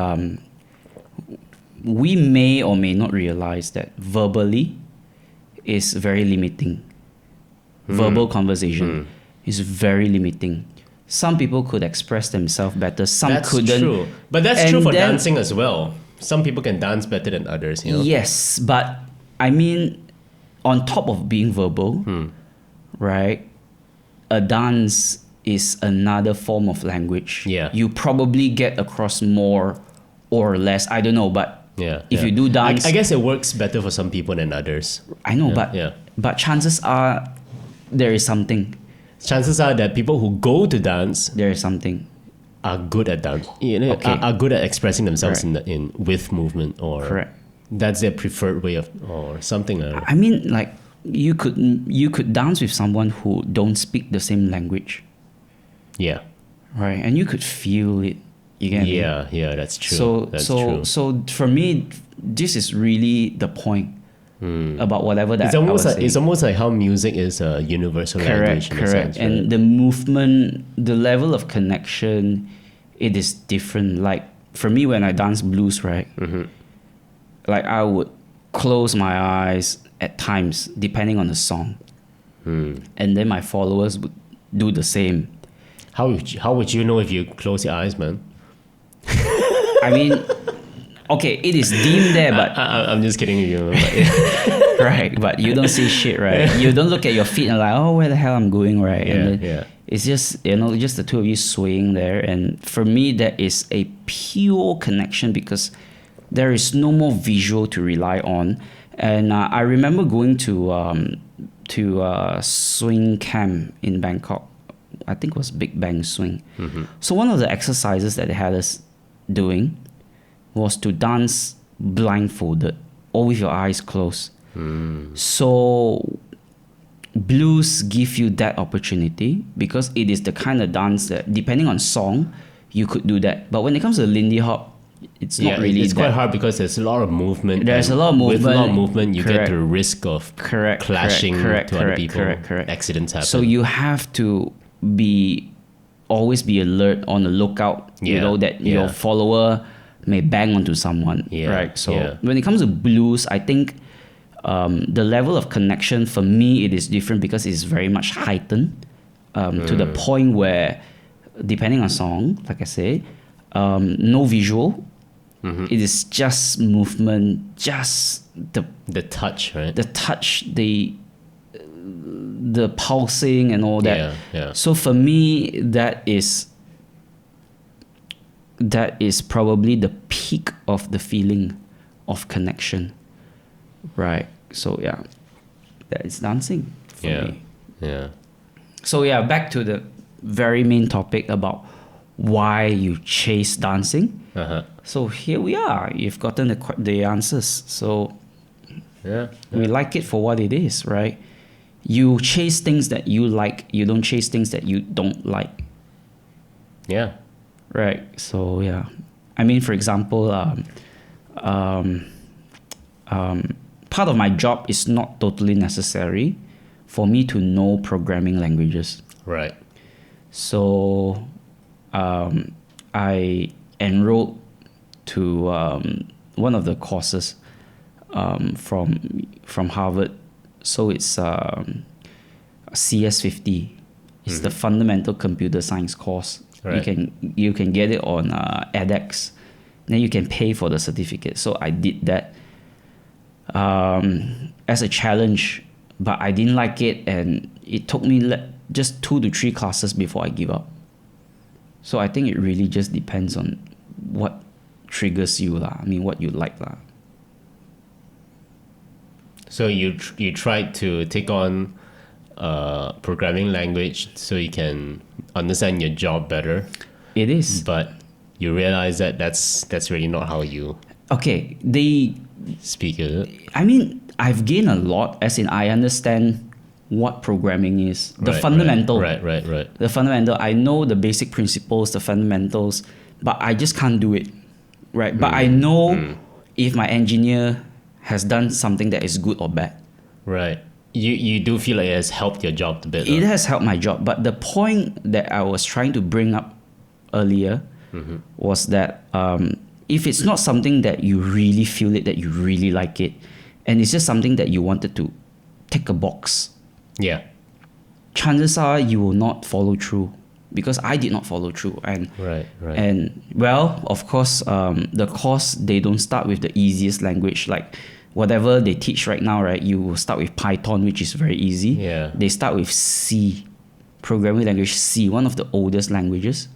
we may or may not realize that verbally is very limiting. Verbal conversation is very limiting. Some people could express themselves better, some That's couldn't. true. But that's And true for then- dancing as well. Some people can dance better than others, you know? Yes, but I mean, on top of being verbal, right? A dance is another form of language. Yeah. You probably get across more or less. I don't know, but Yeah. if yeah. you do dance, I guess it works better for some people than others. I know, yeah. but chances are there is something. Chances are that people who go to dance There is something. are good at dance, Okay. are good at expressing themselves Correct. in with movement, or Correct. that's their preferred way of, or something like that. I mean, like you could dance with someone who don't speak the same language, Yeah. right? And you could feel it. You get me? Yeah, that's true. So That's so true. so for me, this is really the point about whatever that It's almost I was like it's saying. almost like how music is a universal language in a sense, And right? the movement, the level of connection, it is different. Like for me, when I dance blues, right? Like I would close my eyes at times, depending on the song, and then my followers would do the same. How would you know if you close your eyes, man? I mean, okay, it is deemed there, but I'm just kidding you. right, but you don't see shit, right? You don't look at your feet and like, oh, where the hell I'm going, right? Yeah, And then yeah. it's just just the two of you swaying there, and for me, that is a pure connection because there is no more visual to rely on. And I remember going to swing camp in Bangkok. I think it was Big Bang Swing. So one of the exercises that they had us doing was to dance blindfolded or with your eyes closed. So blues give you that opportunity because it is the kind of dance that, depending on song, you could do that. But when it comes to Lindy Hop, it's not really it's that. quite hard because there's a lot of movement. There's and a lot of With a lot of movement. movement, you get Correct. the risk of Correct, clashing correct, to other correct, people. correct. Accidents happen. So you have to always be alert, on the lookout. You Yeah, know that yeah. your follower may bang onto someone, Yeah, right? So yeah. when it comes to blues, I think the level of connection for me it is different because it's very much heightened to the point where, depending on song, like I say, no visual. It is just movement, just the touch, right? the touch, the pulsing and all that. Yeah, yeah. So for me, that is probably the peak of the feeling of connection, right? So yeah, that is dancing for Yeah, me. yeah. So yeah, back to the very main topic about why you chase dancing. Uh-huh. So here we are. You've gotten the answers. So Yeah. we like it for what it is, right? You chase things that you like. You don't chase things that you don't like, Yeah. right? So yeah, I mean, for example, part of my job is not totally necessary for me to know programming languages. Right. So I enrolled to one of the courses from Harvard. So it's CS50. It's the fundamental computer science course. Right. You can get it on edX. Then you can pay for the certificate. So I did that as a challenge, but I didn't like it, and it took me just 2 to 3 classes before I give up. So I think it really just depends on what triggers you lah. I mean, what you like lah. So you tried to take on programming language so you can understand your job better, It is. but you realize that that's really not how you Okay, speak, is it? I mean, I've gained a lot, as in I understand what programming is. The Right, fundamental. Right. The fundamental. I know the basic principles, the fundamentals, but I just can't do it. Right? But I know if my engineer has done something that is good or bad. Right. You do feel like it has helped your job a bit. It has helped my job. But the point that I was trying to bring up earlier was that if it's not something that you really feel it, that you really like it, and it's just something that you wanted to tick a box, Yeah. chances are you will not follow through, because I did not follow through. And Right. and well, of course, the course, they don't start with the easiest language. Like whatever they teach right now, right? You will start with Python, which is very easy. Yeah. They start with C, programming language C, one of the oldest languages.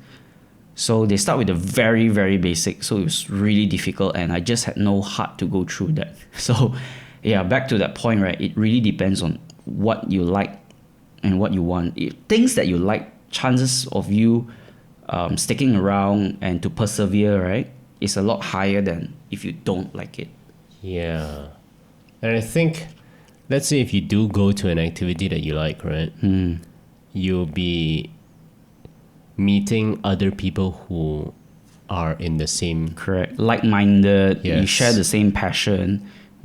So they start with the very, very basic. So it was really difficult, and I just had no heart to go through that. So yeah, back to that point, right? It really depends on what you like and what you want. Things that you like, chances of you sticking around and to persevere, right, is a lot higher than if you don't like it. Yeah. And I think, let's say if you do go to an activity that you like, right? You'll be meeting other people who are in the same... Correct. Like-minded, you Yes. share the same passion,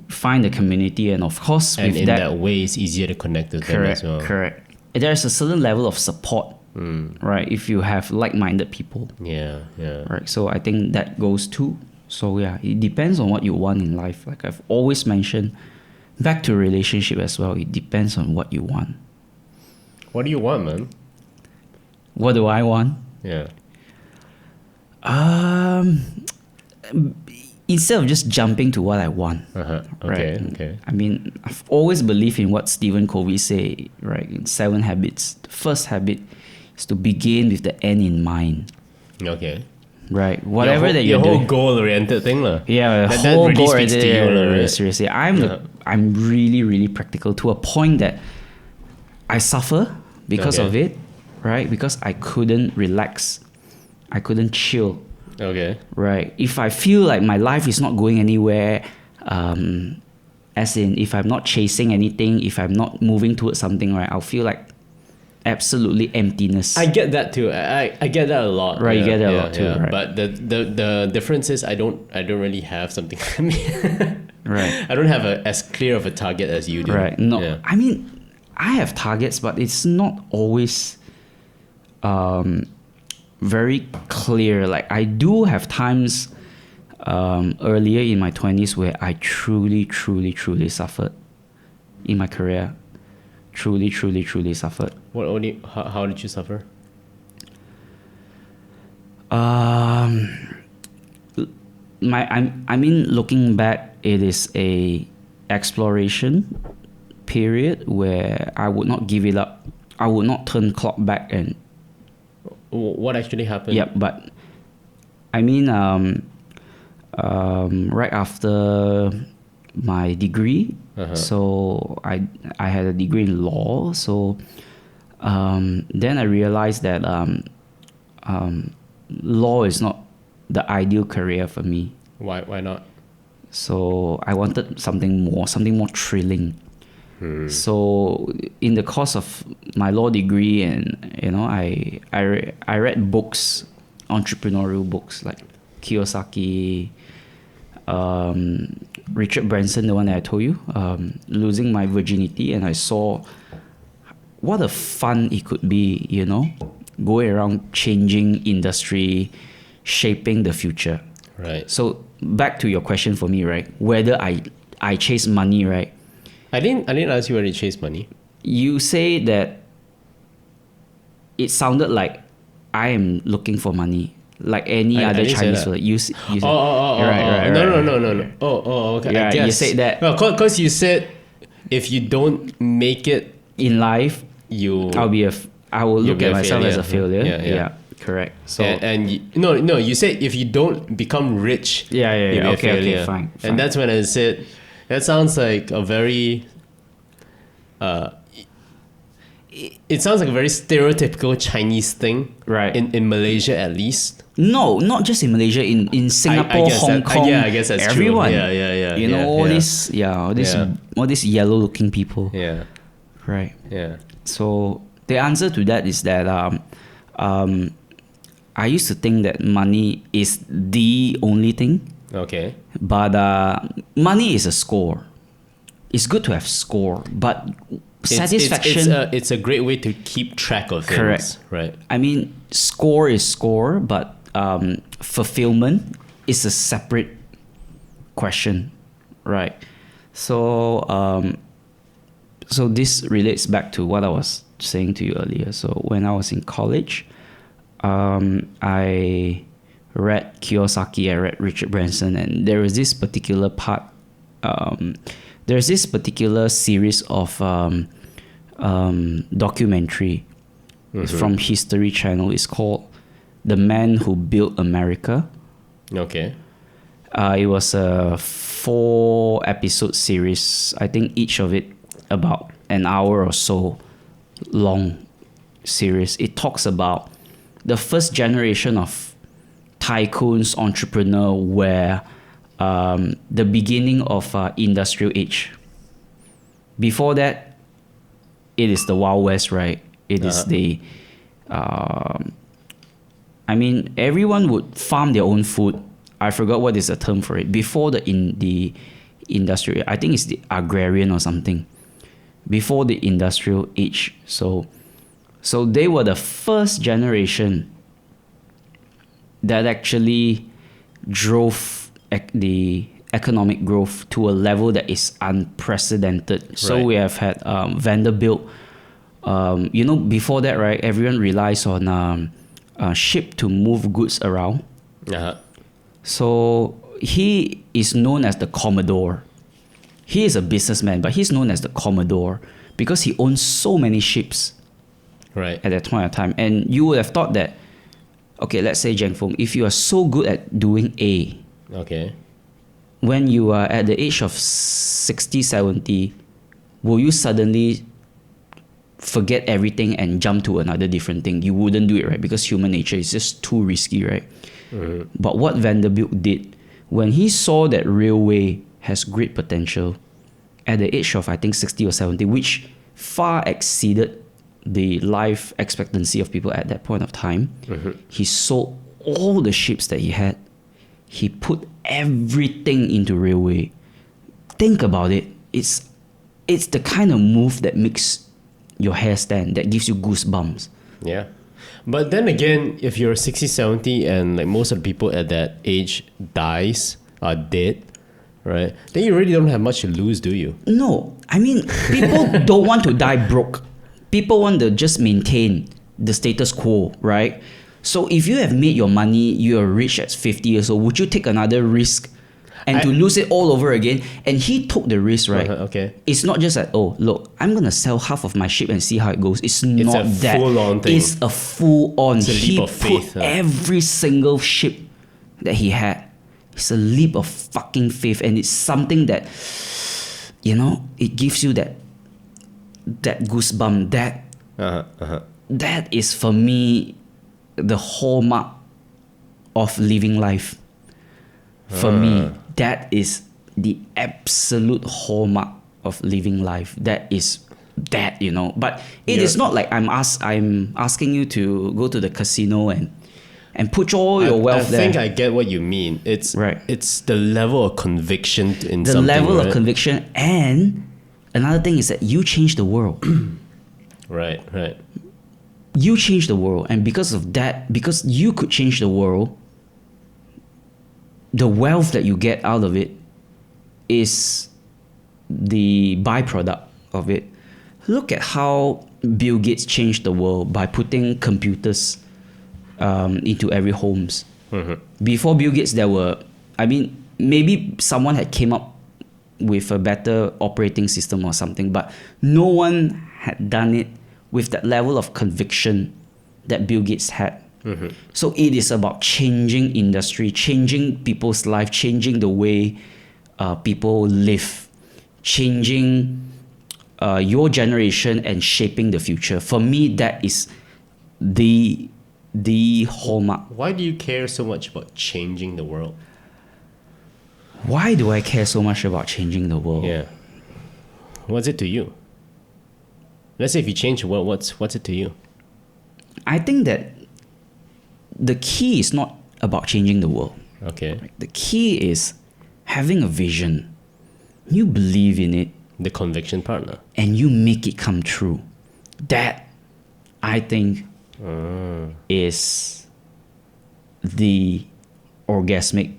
find the community, and of course, And with in that way, it's easier to connect with them as correct, well. correct. There's a certain level of support, right, if you have like-minded people, Yeah, yeah. right? So I think that goes too. So yeah, it depends on what you want in life. Like I've always mentioned, back to relationship as well, it depends on what you want. What do you want, man? What do I want? Yeah. Instead of just jumping to what I want, Okay, right? okay. I mean, I've always believed in what Stephen Covey say, right? In 7 Habits, the first habit is to begin with the end in mind, Okay. right? Whatever that you're your whole doing. goal-oriented thing, lah. Yeah, that whole really goal speaks to right you, there, lah, right? seriously, I'm really, really practical to a point that I suffer because Okay. of it, right? Because I couldn't relax, I couldn't chill. Okay. Right. If I feel like my life is not going anywhere, as in if I'm not chasing anything, if I'm not moving towards something, right, I'll feel like absolutely emptiness. I get that too. I get that a lot. Right, you get that a lot too, right. But the difference is I don't really have something. I mean, Right. I don't have as clear of a target as you do. Right. No, Yeah. I mean, I have targets, but it's not always very clear. Like I do have times earlier in my 20s where I truly suffered in my career. Truly suffered. How did you suffer? I mean, looking back, it is a exploration period where I would not give it up. I would not turn clock back and What actually happened? yeah. But I mean, right after my degree, so I had a degree in law. So then I realized that law is not the ideal career for me. Why not? So I wanted something more thrilling. So in the course of my law degree, and I read books, entrepreneurial books like Kiyosaki, Richard Branson, the one that I told you, Losing My Virginity, and I saw what a fun it could be, going around changing industry, shaping the future. Right. So back to your question for me, right? Whether I chase money, right? I didn't ask you whether you chase money. You say that it sounded like I am looking for money, like any I other didn't say Chinese. that. Like you say, Right. No. Oh, okay. Yeah, I guess you said that. No, because you said if you don't make it, in life, you I will you'll look be at a myself as a failure. Yeah. Correct. So no, you said if you don't become rich, Yeah. you'll be a Okay, failure. fine. And that's when I said that sounds like a very it sounds like a very stereotypical Chinese thing, Right. In Malaysia at least. No, not just in Malaysia, in Singapore, guess Hong that- Kong. yeah, I guess that's true. everyone. Yeah. You know, all these Yeah. all these yellow looking people. Yeah. Right. Yeah. So the answer to that is that I used to think that money is the only thing, Okay. but money is a score. It's good to have score, but satisfaction. It's a great way to keep track of things. Correct. Right. I mean, score is score, but fulfillment is a separate question, right? So so this relates back to what I was saying to you earlier. So when I was in college, I read Kiyosaki, I read Richard Branson, and there was this particular part. There's this particular series of documentary from History Channel. It's called "The Man Who Built America." Okay. It was a 4-episode series. I think each of it about an hour or so long series. It talks about the first generation of tycoons, entrepreneur were the beginning of industrial age. Before that, it is the Wild West, right? It is the I mean, everyone would farm their own food. I forgot what is the term for it. Before the industrial, I think it's the agrarian or something. Before the industrial age, so they were the first generation that actually drove the economic growth to a level that is unprecedented. So Right. we have had Vanderbilt. Before that, right? Everyone relies on ship to move goods around. Uh-huh. So he is known as the Commodore. He is a businessman, but he's known as the Commodore because he owns so many ships Right. at that point of time. And you would have thought that, okay, let's say Jeng Foong, if you are so good at doing A, Okay. when you are at the age of 60, 70, will you suddenly forget everything and jump to another different thing? You wouldn't do it, right? Because human nature is just too risky, right? But what Vanderbilt did, when he saw that railway has great potential at the age of, I think, 60 or 70, which far exceeded the life expectancy of people at that point of time, he sold all the ships that he had. He put everything into railway. Think about it. It's the kind of move that makes your hair stand, that gives you goosebumps. Yeah. But then again, if you're 60, 70 and like most of the people at that age are dead, right? Then you really don't have much to lose, do you? No, I mean, people don't want to die broke. People want to just maintain the status quo, right? So if you have made your money, you are rich at 50 years old, would you take another risk and to lose it all over again? And he took the risk, right? Okay. It's not just that, oh, look, I'm going to sell half of my ship and see how it goes. It's not a that. full-on thing. It's a full-on. It's a leap He of faith, put every single ship that he had. It's a leap of fucking faith. And it's something that, it gives you that goosebump. That is, for me, the hallmark of living life. For me, that is the absolute hallmark of living life. That is that, But it is not like I'm asking you to go to the casino and put all your wealth there. I think I get what you mean. It's Right. It's the level of conviction in The something. level right? of conviction. And another thing is that you change the world. Right. You change the world. And because of that, because you could change the world, the wealth that you get out of it is the byproduct of it. Look at how Bill Gates changed the world by putting computers into every homes. Before Bill Gates, maybe someone had came up with a better operating system or something, but no one had done it with that level of conviction that Bill Gates had. So it is about changing industry, changing people's life, changing the way people live, changing your generation and shaping the future. For me, that is the hallmark. Why do you care so much about changing the world? Why do I care so much about changing the world? Yeah. What's it to you? Let's say if you change the world, what's it to you? I think that the key is not about changing the world. Okay. The key is having a vision. You believe in it The conviction partner. and you make it come true. That, I think, is the orgasmic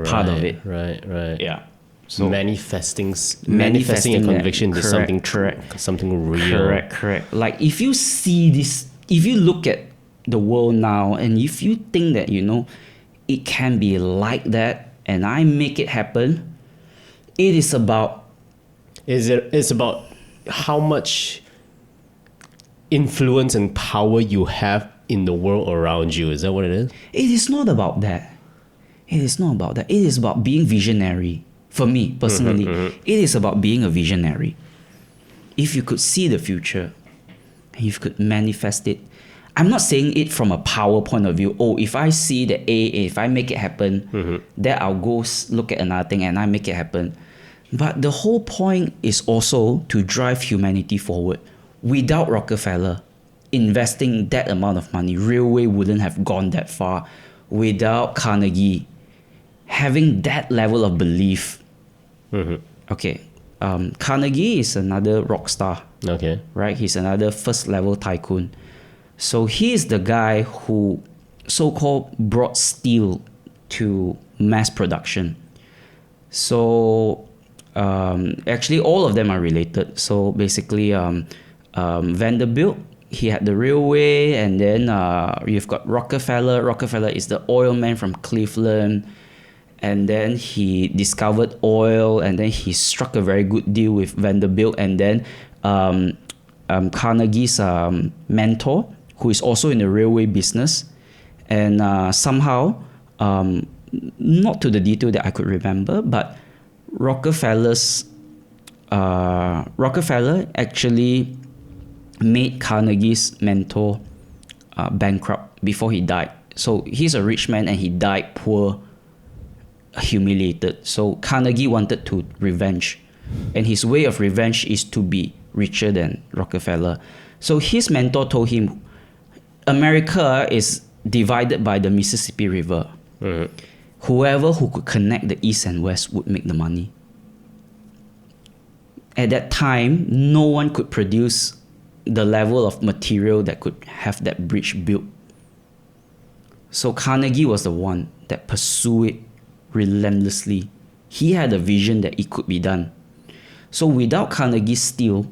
part of it. Right. Yeah. So manifesting a Manifesting that. conviction to something Correct. something real. Correct. Like if you see this, if you look at the world now and if you think that, it can be like that and I make it happen, it is about... It's about how much influence and power you have in the world around you. Is that what it is? It is not about that. It is not about that. It is about being visionary. For me, personally, it is about being a visionary. If you could see the future, and if you could manifest it, I'm not saying it from a power point of view. Oh, if I see the A, if I make it happen, then I'll go look at another thing and I make it happen. But the whole point is also to drive humanity forward. Without Rockefeller investing that amount of money, railway wouldn't have gone that far. Without Carnegie having that level of belief. Okay, Carnegie is another rock star. Okay. Right? He's another first level tycoon. So he is the guy who so-called brought steel to mass production. So actually all of them are related. So basically Vanderbilt, he had the railway, and then you've got Rockefeller. Rockefeller is the oil man from Cleveland. And then he discovered oil, and then he struck a very good deal with Vanderbilt. And then Carnegie's mentor, who is also in the railway business, and somehow, not to the detail that I could remember, but Rockefeller actually made Carnegie's mentor bankrupt before he died. So he's a rich man and he died poor, humiliated. So Carnegie wanted to revenge, and his way of revenge is to be richer than Rockefeller. So his mentor told him, America is divided by the Mississippi River. Whoever who could connect the East and West would make the money. At that time, no one could produce the level of material that could have that bridge built. So Carnegie was the one that pursued it relentlessly. He had a vision that it could be done. So without Carnegie's steel,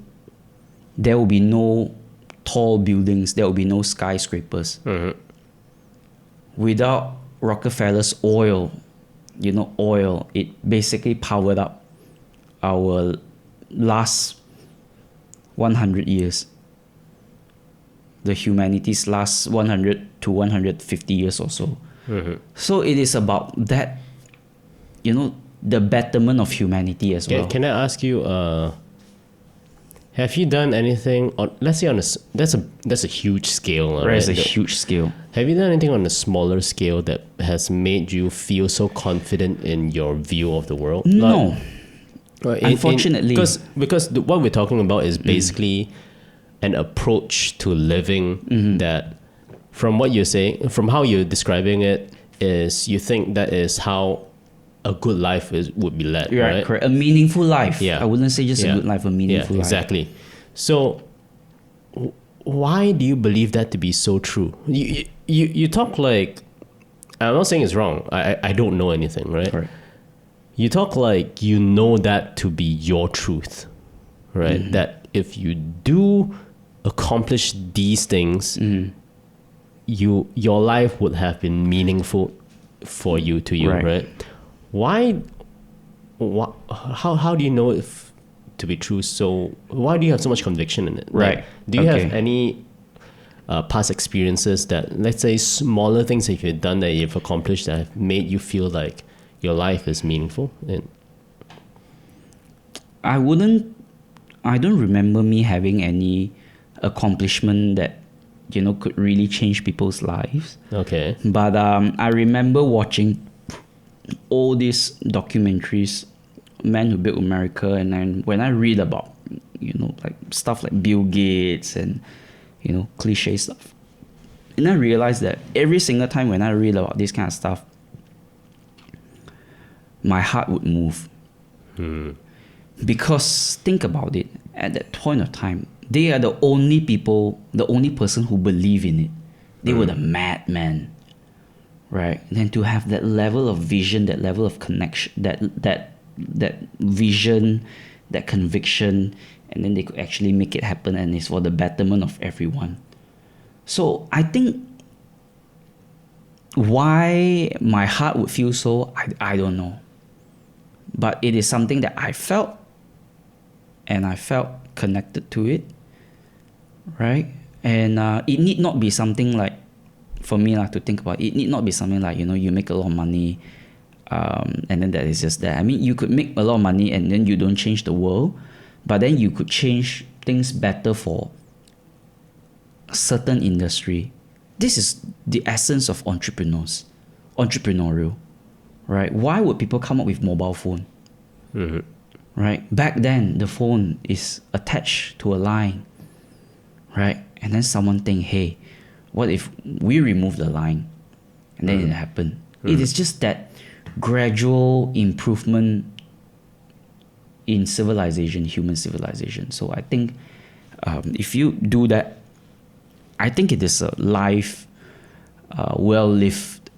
there will be no tall buildings, there will be no skyscrapers. Without Rockefeller's oil, oil, it basically powered up our last 100 years. The humanity's last 100 to 150 years or so. So it is about that, the betterment of humanity as well. Can I ask you, have you done anything on, let's say that's a huge scale, right? It's a huge scale. Have you done anything on a smaller scale that has made you feel so confident in your view of the world? No. Unfortunately. Because what we're talking about is basically an approach to living that, from what you're saying, from how you're describing it, is you think that is how a good life would be led, right? Correct. A meaningful life. Yeah. I wouldn't say just a good life, a meaningful life. Exactly. So why do you believe that to be so true? You talk like, I'm not saying it's wrong. I don't know anything, right? Correct. You talk like you know that to be your truth, right? That if you do accomplish these things, your life would have been meaningful for you, right? How do you know if to be true? So why do you have so much conviction in it? Right. Like, do you have any past experiences that, let's say, smaller things that you've done that you've accomplished that have made you feel like your life is meaningful? And I don't remember me having any accomplishment that could really change people's lives. Okay. But I remember watching all these documentaries, Men Who Built America, and then when I read about like stuff like Bill Gates and cliche stuff, and I realized that every single time when I read about this kind of stuff, my heart would move. Because think about it, at that point of time, they are the only person who believe in it. They were the madmen, right? And then to have that level of vision, that level of connection, that vision, that conviction, and then they could actually make it happen, and it's for the betterment of everyone. So I think why my heart would feel so, I don't know. But it is something that I felt, and I felt connected to it, right? And it need not be something like, for me to think about, it need not be something like, you make a lot of money, and then that is just that. I mean, you could make a lot of money and then you don't change the world, but then you could change things better for certain industry. This is the essence of entrepreneurial, right? Why would people come up with mobile phone? Right? Back then, the phone is attached to a line, right? And then someone think, hey, what if we remove the line? And then it happened. It is just that gradual improvement in civilization, human civilization. So I think if you do that, I think it is a life well lived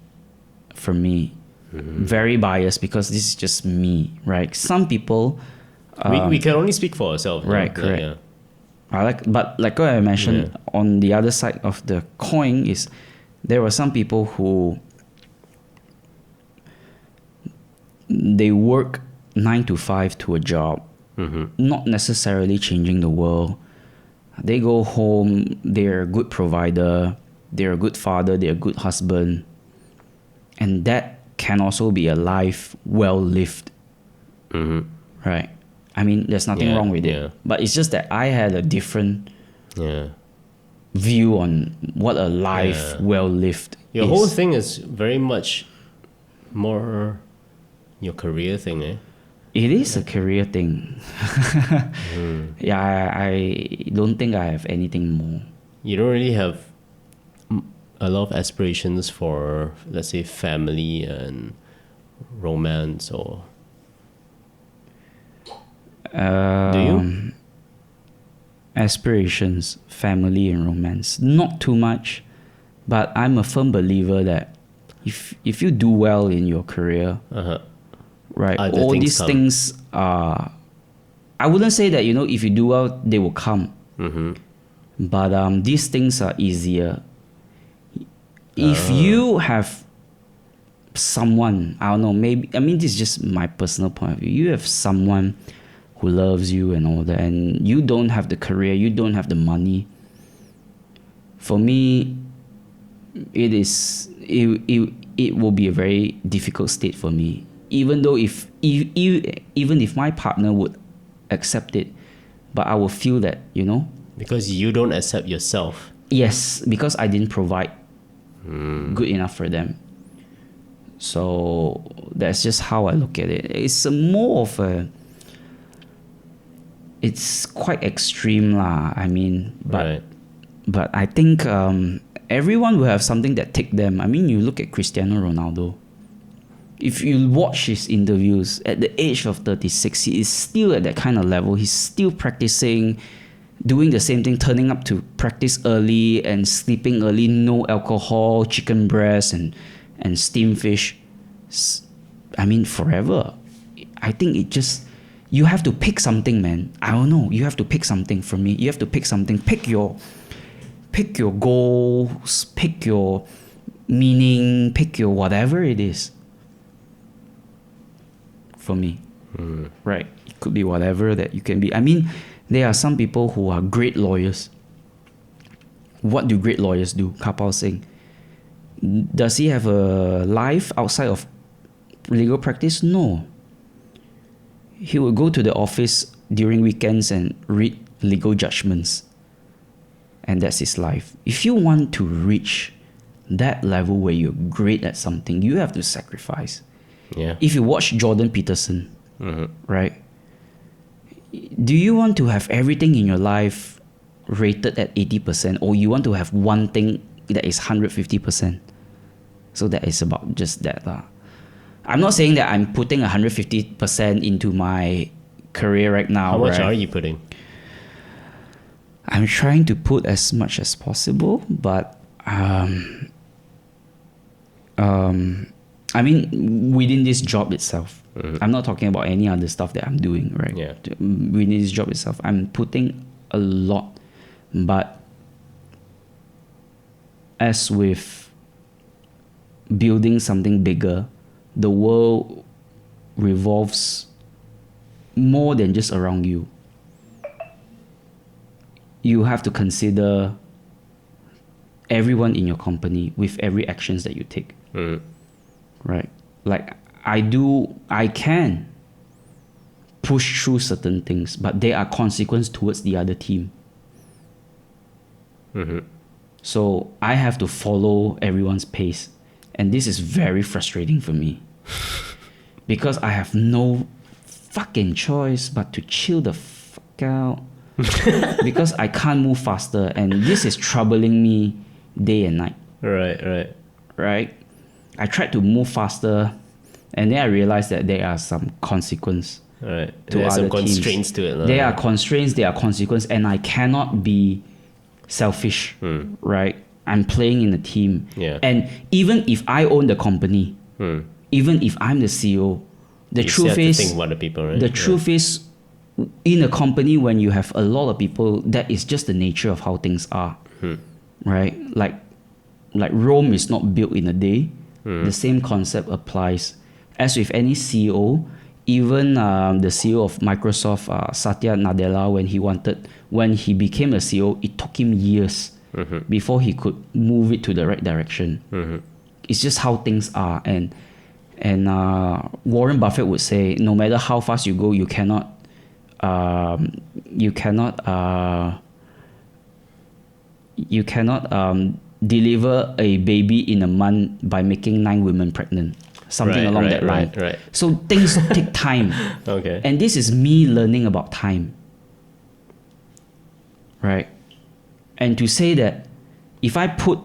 for me. Very biased because this is just me, right? Some people... we can only speak for ourselves. Right, no? correct. Yeah. But like what I mentioned, on the other side of the coin is there were some people who they work 9 to 5 to a job, not necessarily changing the world. They go home, they're a good provider, they're a good father, they're a good husband, and that can also be a life well lived, right? I mean, there's nothing wrong with it, but it's just that I had a different view on what a life well lived Your is. whole thing is very much more your career thing, eh? It is a career thing. Yeah, I don't think I have anything more. You don't really have a lot of aspirations for, let's say, family and romance, or do you? Aspirations, family and romance, not too much, but I'm a firm believer that if you do well in your career, right, Other all things these come. things are, I wouldn't say that, if you do well, they will come. But these things are easier. If you have someone, I don't know, maybe, I mean, this is just my personal point of view. You have someone who loves you and all that, and you don't have the career, you don't have the money. For me, it will be a very difficult state for me. Even though even if my partner would accept it, but I will feel that, Because you don't accept yourself. yes, because I didn't provide good enough for them. So that's just how I look at it. It's more of a, it's quite extreme lah. I mean, but I think everyone will have something that take them. I mean, you look at Cristiano Ronaldo. If you watch his interviews, at the age of 36, he is still at that kind of level. He's still practicing, doing the same thing, turning up to practice early and sleeping early, no alcohol, chicken breast and steamed fish. I mean, forever. I think it just, you have to pick something, man. I don't know. You have to pick something for me. You have to pick something. Pick your goals, pick your meaning, pick your whatever it is. For me, right? It could be whatever that you can be. I mean, there are some people who are great lawyers. What do great lawyers do? Kapao Singh. Does he have a life outside of legal practice? No. He would go to the office during weekends and read legal judgments. And that's his life. If you want to reach that level where you're great at something, you have to sacrifice. Yeah. If you watch Jordan Peterson, right? Do you want to have everything in your life rated at 80%, or you want to have one thing that is 150%? So that is about just that. I'm not saying that I'm putting 150% into my career right now. How much right? are you putting? I'm trying to put as much as possible, but I mean, within this job itself, I'm not talking about any other stuff that I'm doing, right? Yeah. Within this job itself, I'm putting a lot, but as with building something bigger, the world revolves more than just around you. You have to consider everyone in your company with every actions that you take. Right? Like I can push through certain things, but there are consequences towards the other team. So I have to follow everyone's pace. And this is very frustrating for me. Because I have no fucking choice but to chill the fuck out. Because I can't move faster. And this is troubling me day and night. Right? I tried to move faster. And then I realized that there are some consequence. Right. To There's other some constraints teams. to it. There are constraints, there are consequences, and I cannot be selfish, right? I'm playing in a team. Yeah. And even if I own the company, even if I'm the CEO, the you truth have is, to think about the people, right? the truth is, in a company when you have a lot of people, that is just the nature of how things are, right? Like Rome is not built in a day. The same concept applies. As with any CEO, even the CEO of Microsoft, Satya Nadella, when he became a CEO, it took him years before he could move it to the right direction. It's just how things are. And Warren Buffett would say, no matter how fast you go, you cannot deliver a baby in a month by making 9 women pregnant. Something along that line. Right. So things take time. Okay. And this is me learning about time. Right? And to say that if I put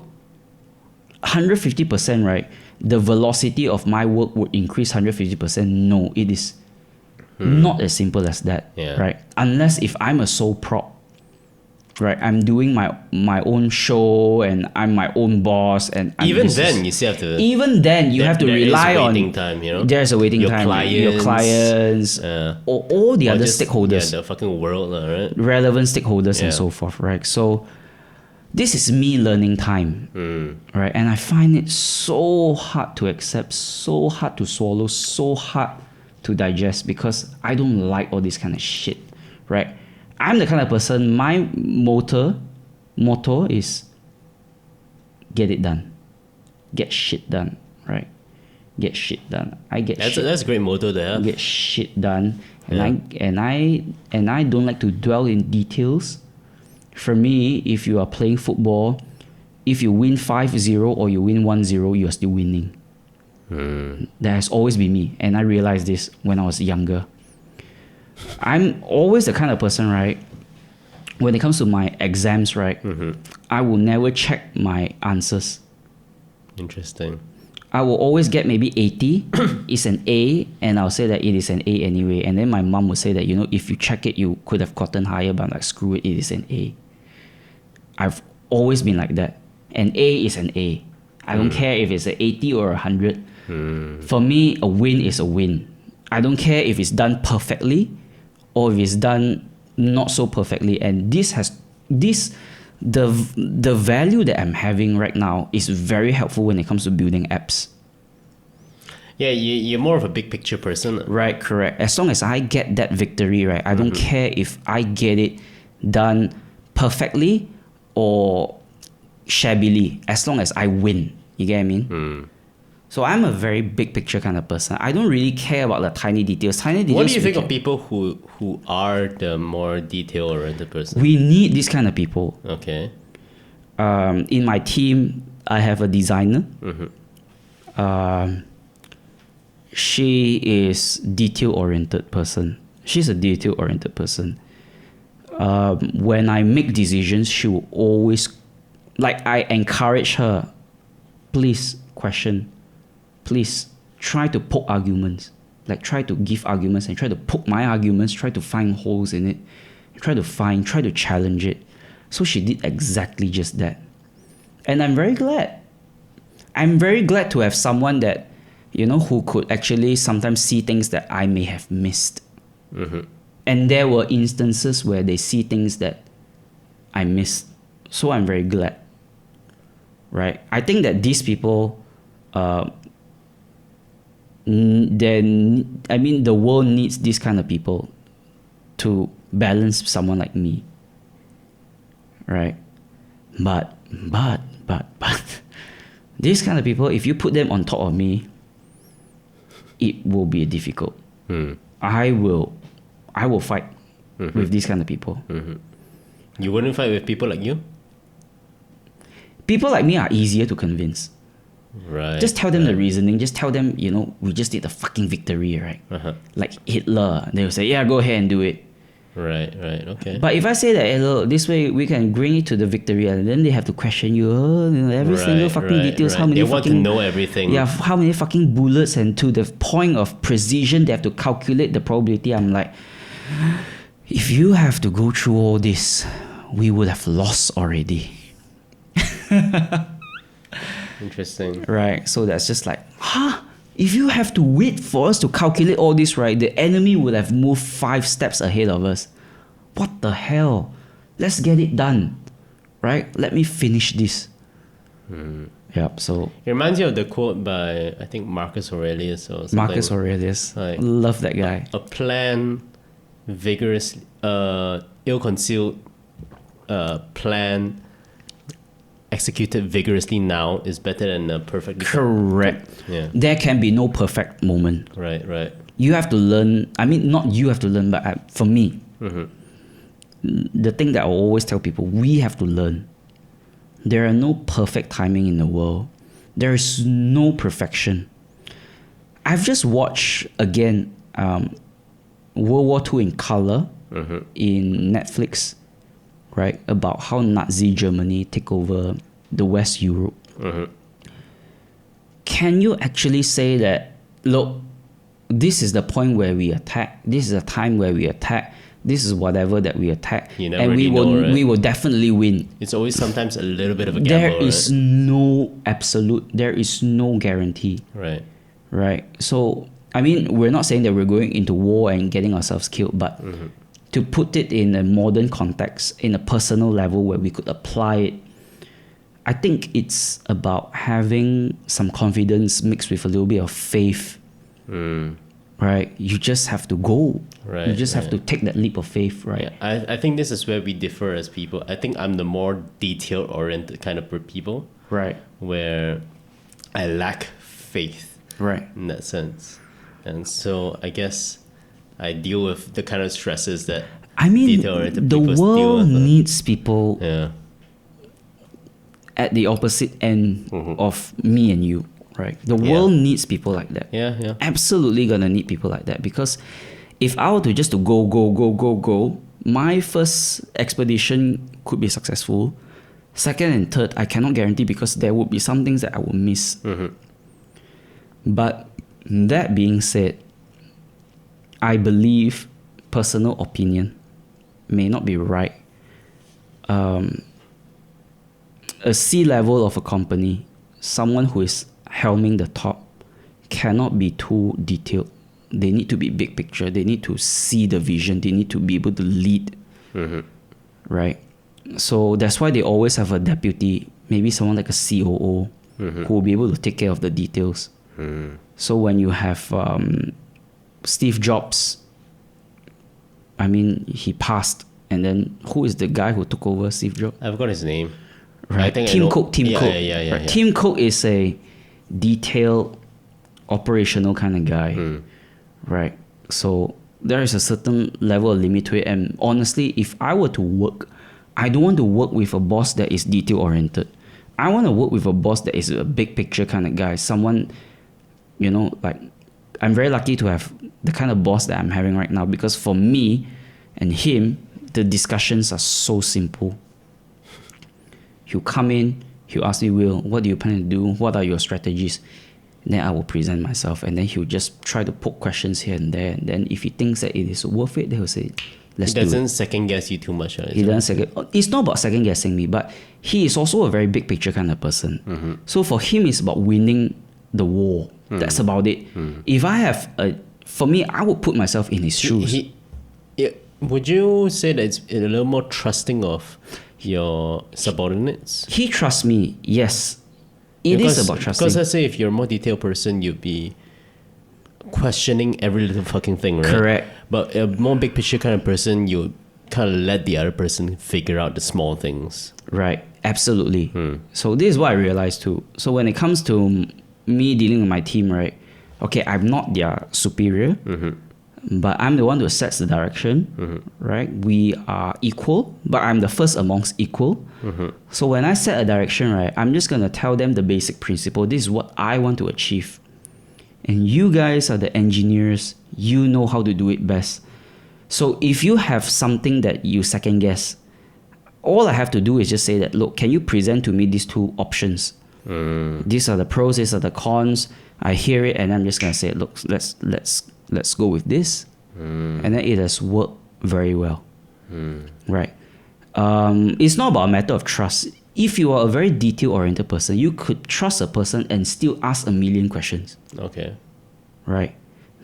150%, right, the velocity of my work would increase 150%. No, it is not as simple as that. Yeah. Right? Unless if I'm a sole prop. Right, I'm doing my own show and I'm my own boss, and Even then, you still have to. Even then, you have to rely on waiting time. You know, there's a waiting your time. Clients, your clients, or all the other stakeholders, the fucking world, right? relevant stakeholders, and so forth. Right, so this is me learning time, right, and I find it so hard to accept, so hard to swallow, so hard to digest because I don't like all this kind of shit, right? I'm the kind of person, my motto is get it done. Get shit done, right? Get shit done. That's a great motto to have. Get shit done. And I don't like to dwell in details. For me, if you are playing football, if you win 5-0 or you win 1-0, you are still winning. That has always been me. And I realized this when I was younger. I'm always the kind of person, right? When it comes to my exams, right? I will never check my answers. Interesting. I will always get maybe 80. It's an A, and I'll say that it is an A anyway. And then my mom would say that, you know, if you check it, you could have gotten higher, but I'm like, screw it, it is an A. I've always been like that. An A is an A. I don't care if it's an 80 or 100. For me, a win is a win. I don't care if it's done perfectly or if it's done not so perfectly. And the value that I'm having right now is very helpful when it comes to building apps. Yeah, you're more of a big picture person. Right, correct. As long as I get that victory, right, I don't care if I get it done perfectly or shabbily, as long as I win. You get what I mean? So I'm a very big picture kind of person. I don't really care about the tiny details. What do you think of people who are the more detail-oriented person? We need this kind of people. Okay. In my team, I have a designer. She is detail-oriented person. She's a detail-oriented person. When I make decisions, she will always, like, I encourage her, please question. Please try to poke arguments. Like, try to give arguments and try to poke my arguments, try to find holes in it, try to challenge it. So she did exactly just that. And I'm very glad. I'm very glad to have someone that, you know, who could actually sometimes see things that I may have missed. And there were instances where they see things that I missed. So I'm very glad. Right? I think that these people, the world needs this kind of people to balance someone like me, right? But these kind of people, if you put them on top of me, it will be difficult. I will fight with these kind of people. You wouldn't fight with people like you? People like me are easier to convince. Right. Just tell them the reasoning. Just tell them, we just did the fucking victory, right? Like Hitler. They'll say, yeah, go ahead and do it. Right, okay. But if I say that, hello, this way we can bring it to the victory, and then they have to question you, every single fucking details, how many they want fucking... to know everything. Yeah, how many fucking bullets, and to the point of precision, they have to calculate the probability. I'm like, if you have to go through all this, we would have lost already. Interesting. Right, so that's just like, if you have to wait for us to calculate all this, right, the enemy would have moved 5 steps ahead of us. What the hell? Let's get it done, right? Let me finish this. Yep, so... It reminds you of the quote by, I think, Marcus Aurelius or something. Marcus Aurelius. Like, love that guy. A plan vigorously, ill-concealed plan executed vigorously now is better than a perfect... Correct. Yeah. There can be no perfect moment. Right. You have to learn. I mean, not you have to learn, but for me, the thing that I always tell people, we have to learn. There are no perfect timing in the world. There is no perfection. I've just watched, again, World War II in color in Netflix, right? About how Nazi Germany take over the West Europe. Can you actually say that, look, this is the point where we attack, this is the time where we attack, this is whatever that we attack, You never and really know, right? we will definitely win. It's always sometimes a little bit of a gamble, There is no absolute, there is no guarantee. Right. So, I mean, we're not saying that we're going into war and getting ourselves killed, but to put it in a modern context, in a personal level where we could apply it, I think it's about having some confidence mixed with a little bit of faith. Right? You just have to go. Right. You just have to take that leap of faith, right? Yeah, I think this is where we differ as people. I think I'm the more detail-oriented kind of people. Right. Where I lack faith. Right. In that sense. And so I guess I deal with the kind of stresses that detail-oriented the people world deal with. needs people Yeah. at the opposite end of me and you, right? The world needs people like that. Yeah. Absolutely gonna need people like that, because if I were to just to go, my first expedition could be successful. Second and third, I cannot guarantee, because there would be some things that I would miss. But that being said, I believe personal opinion may not be right. A C-level of a company, someone who is helming the top, cannot be too detailed. They need to be big picture. They need to see the vision. They need to be able to lead. Right? So that's why they always have a deputy, maybe someone like a COO, who will be able to take care of the details. So when you have Steve Jobs, I mean, he passed, and then who is the guy who took over Steve Jobs? I forgot his name. Right. Tim Cook. Yeah. Right. Tim Cook is a detailed, operational kind of guy. Right. So there is a certain level of limit to it. And honestly, if I were to work, I don't want to work with a boss that is detail oriented. I want to work with a boss that is a big picture kind of guy. Someone, like, I'm very lucky to have the kind of boss that I'm having right now, because for me and him, the discussions are so simple. He'll come in, he'll ask me, Will, what do you plan to do? What are your strategies? And then I will present myself, and then he'll just try to poke questions here and there. And then if he thinks that it is worth it, then he'll say, let's do it. He doesn't second guess you too much. He doesn't second. It's not about second guessing me, but he is also a very big picture kind of person. So for him, it's about winning the war. That's about it. If I have for me, I would put myself in his shoes. Would you say that it's a little more trusting of your subordinates? He trusts me, yes. It is about trusting. Because let's say if you're a more detailed person, you'd be questioning every little fucking thing, right? Correct. But a more big picture kind of person, you kind of let the other person figure out the small things. Right, absolutely. So this is what I realized too. So when it comes to me dealing with my team, right? Okay, I'm not their superior. but I'm the one who sets the direction, right? We are equal, but I'm the first amongst equal. So when I set a direction, right, I'm just going to tell them the basic principle. This is what I want to achieve. And you guys are the engineers. You know how to do it best. So if you have something that you second guess, all I have to do is just say that, look, can you present to me these two options? These are the pros, these are the cons. I hear it and I'm just going to say, look, let's go with this. And then it has worked very well. Right. It's not about a matter of trust. If you are a very detail-oriented person, you could trust a person and still ask a million questions. Okay. Right.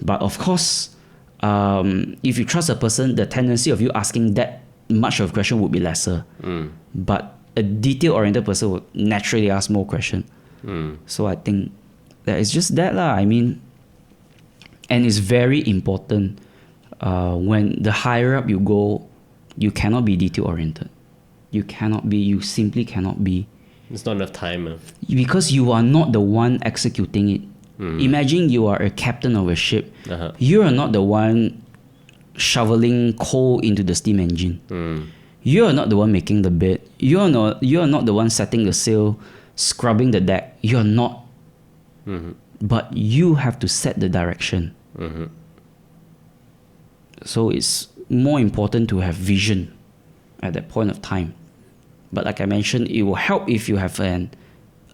But of course, if you trust a person, the tendency of you asking that much of a question would be lesser. But a detail-oriented person would naturally ask more questions. So I think that it's just that lah. I mean, and it's very important when the higher up you go, you cannot be detail-oriented. You simply cannot be. There's not enough time. Because you are not the one executing it. Imagine you are a captain of a ship. You are not the one shoveling coal into the steam engine. You are not the one making the bed. You are not the one setting the sail, scrubbing the deck. You are not. But you have to set the direction. So it's more important to have vision at that point of time. But like I mentioned, it will help if you have an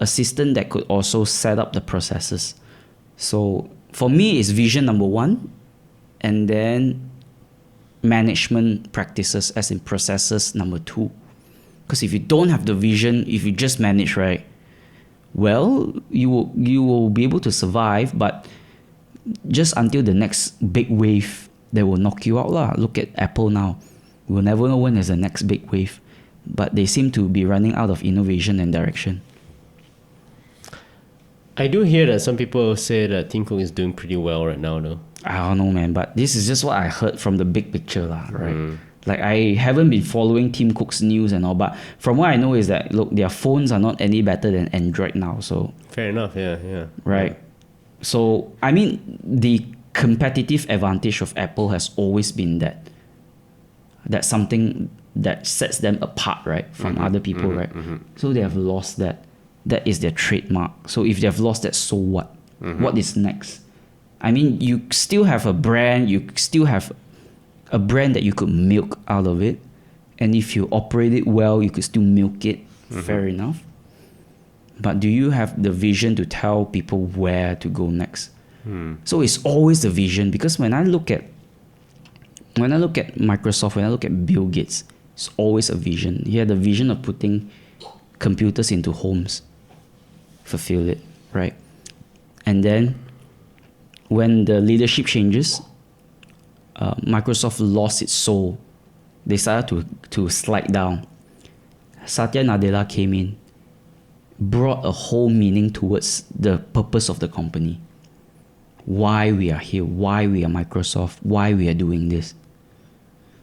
assistant that could also set up the processes. So for me, it's vision number one, and then management practices, as in processes, number two. Because if you don't have the vision, if you just manage, right, well, you will be able to survive, but just until the next big wave that will knock you out lah. Look at Apple now. We'll never know when there's the next big wave, but they seem to be running out of innovation and direction. I do hear that some people say that Tim Cook is doing pretty well right now, though. I don't know, man, but this is just what I heard from the big picture lah, right? Like, I haven't been following Tim Cook's news and all, but from what I know is that, look, their phones are not any better than Android now, so... Fair enough, yeah. Right. So, I mean, the competitive advantage of Apple has always been that. That's something that sets them apart, right, from other people, right? So they have lost that. That is their trademark. So if they have lost that, so what? What is next? I mean, you still have a brand, you still have a brand that you could milk out of it. And if you operate it well, you could still milk it. Fair enough. But do you have the vision to tell people where to go next? So it's always the vision, because when I look at Microsoft, when I look at Bill Gates, it's always a vision. He had the vision of putting computers into homes, fulfill it, right? And then when the leadership changes, Microsoft lost its soul. They started to slide down. Satya Nadella came in, brought a whole meaning towards the purpose of the company. Why we are here, why we are Microsoft, why we are doing this.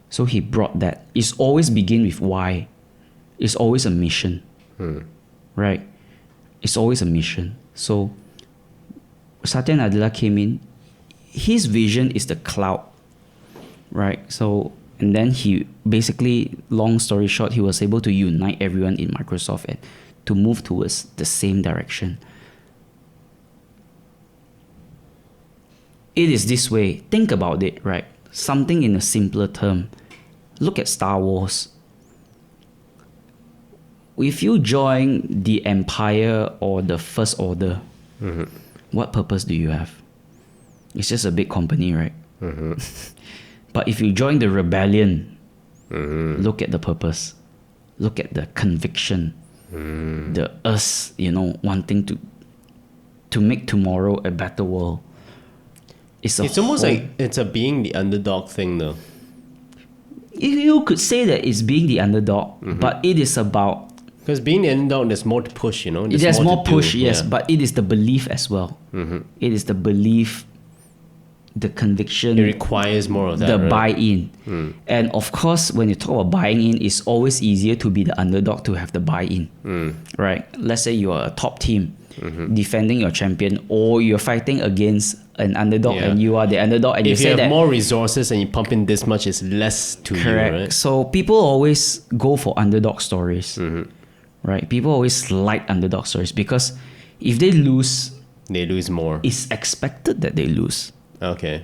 So he brought that. It's always begin with why. It's always a mission. Right? It's always a mission. So Satya Nadella came in. His vision is the cloud. Right? So, and then he basically, long story short, he was able to unite everyone in Microsoft and to move towards the same direction. It is this way. Think about it, right? Something in a simpler term. Look at Star Wars. If you join the Empire or the First Order, what purpose do you have? It's just a big company, right? But if you join the Rebellion, look at the purpose. Look at the conviction. The us, wanting to make tomorrow a better world. It's almost like it's a being the underdog thing, though. You could say that it's being the underdog, but it is about... Because being the underdog, there's more to push, There's more push, yes, but it is the belief as well. It is the belief the conviction, It requires more of that, the right? buy-in. And of course, when you talk about buying in, it's always easier to be the underdog to have the buy-in, right? Let's say you are a top team defending your champion, or you're fighting against an underdog Yeah. and you are the underdog, and If you you say have that. more resources and you pump in this much, it's less to Correct. you, right? So people always go for underdog stories, right? People always like underdog stories because if they lose, They lose more. it's expected that they lose. Okay.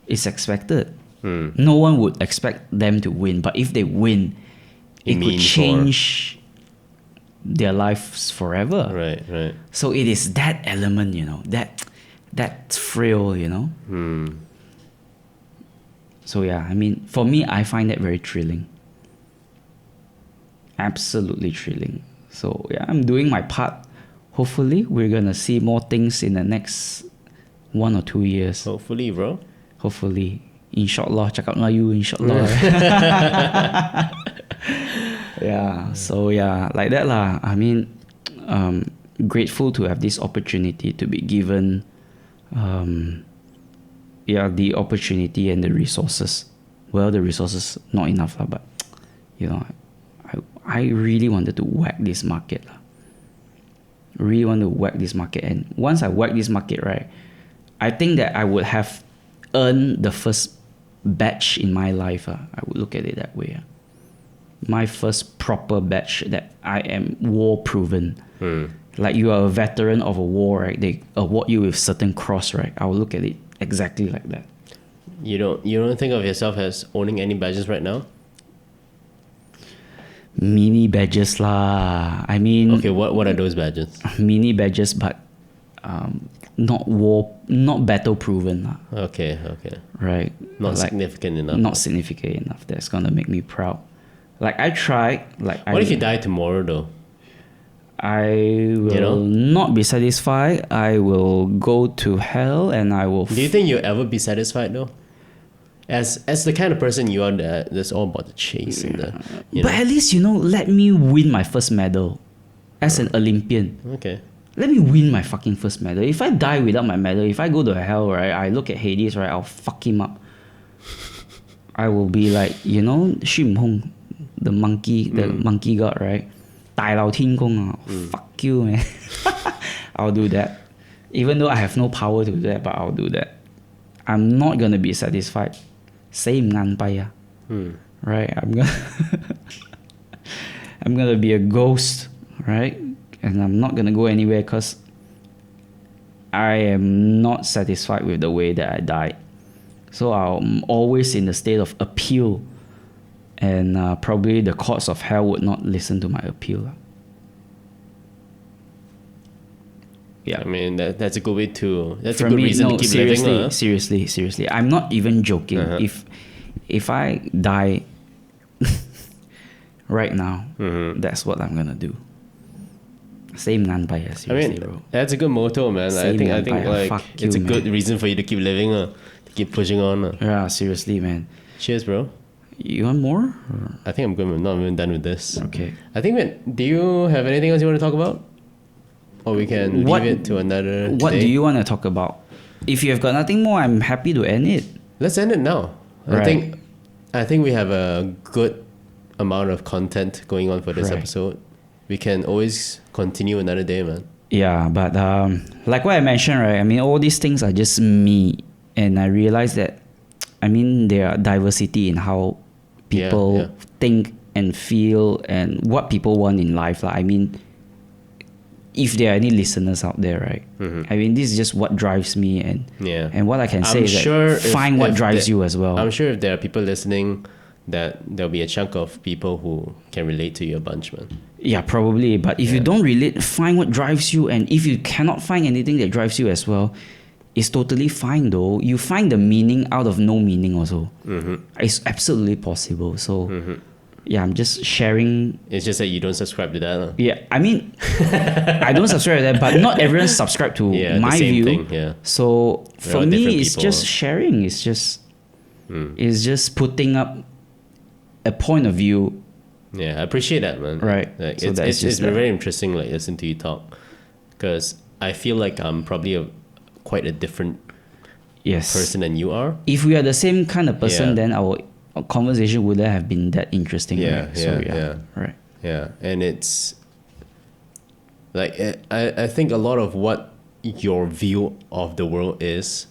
It's expected. No one would expect them to win, but if they win, it could means change their lives forever. Right. So it is that element, that thrill, So yeah, I mean, for me, I find that very thrilling. Absolutely thrilling. So yeah, I'm doing my part. Hopefully, we're gonna see more things in the next 1 or 2 years. Hopefully, bro. Hopefully, inshallah, cakap Melayu, inshallah. Yeah. So yeah, like that lah. I mean, grateful to have this opportunity to be given, the opportunity and the resources. Well, the resources not enough lah, but I really wanted to whack this market lah. Really want to whack this market, and once I whack this market, right, I think that I would have earned the first batch in my life. I would look at it that way. My first proper batch that I am war proven. Like you are a veteran of a war, right? They award you with certain cross, right? I will look at it exactly like that. You don't think of yourself as owning any badges right now? Mini badges lah. I mean, Okay, what are those badges? mini badges, but not battle proven lah. Okay. Right? Not Like, significant enough. not significant enough. That's gonna make me proud. Like I tried. What if you die tomorrow though? I will not be satisfied. I will go to hell, and I will. Do you think you'll ever be satisfied though? As the kind of person you are, that's all about the chase and the. But at least let me win my first medal, as an Olympian. Okay. Let me win my fucking first medal. If I die without my medal, if I go to hell, right, I look at Hades, right, I'll fuck him up. I will be like, Jeng Foong, the monkey god, right? 大鬧天宮啊, fuck you, man. I'll do that. Even though I have no power to do that, but I'll do that. I'm not gonna be satisfied. Same ngan pai, right? I'm gonna be a ghost, right? And I'm not gonna go anywhere because I am not satisfied with the way that I died. So I'm always in the state of appeal, and probably the courts of hell would not listen to my appeal. Yeah, I mean that's a good way to. That's For a good me, reason to keep living. Seriously. I'm not even joking. If I die right now, that's what I'm gonna do. Same ngan pai, seriously, bro. That's a good motto, man. I think like fuck it's you, a good man. reason for you to keep living, to keep pushing on. Yeah, seriously, man. Cheers, bro. You want more? I think I'm good. I'm not even done with this. Okay. I think, man, do you have anything else you want to talk about? Or we can What- leave it to another What day? do you want to talk about? If you have got nothing more, I'm happy to end it. Let's end it now. Right. I think we have a good amount of content going on for this Right. episode. We can always continue another day, man. Yeah, but like what I mentioned, right? I mean, all these things are just me, and I realize that, I mean, there are diversity in how people Yeah. think and feel and what people want in life. I mean, if there are any listeners out there, right? I mean, this is just what drives me, and Yeah. and what I can say I'm is sure that find what drives you as well. I'm sure if there are people listening, that there'll be a chunk of people who can relate to you a bunch, man. Yeah, probably. But if you don't relate, find what drives you. And if you cannot find anything that drives you as well, it's totally fine though. You find the meaning out of no meaning also. It's absolutely possible. So, yeah, I'm just sharing. It's just that you don't subscribe to that. Huh? Yeah, I mean, I don't subscribe to that, but not everyone subscribe to Yeah, the my same view. thing, yeah. So We're for all me, different it's people, just huh? sharing. It's just putting up a point of view. Yeah, I appreciate that, man. Right. Like, So that's it's just that. very interesting, like, listening to you talk. Because I feel like I'm probably quite a different Yes. person than you are. If we are the same kind of person, Yeah. then our conversation wouldn't have been that interesting. Yeah, Right? yeah. Right. Yeah, and it's like I think a lot of what your view of the world is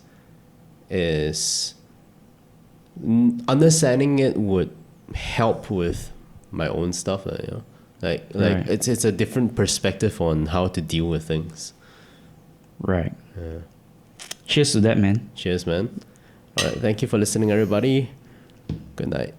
understanding it would help with my own stuff, you know. Like Right. it's a different perspective on how to deal with things. Right. Cheers to that, man. Cheers, man. All right, thank you for listening, everybody. Good night.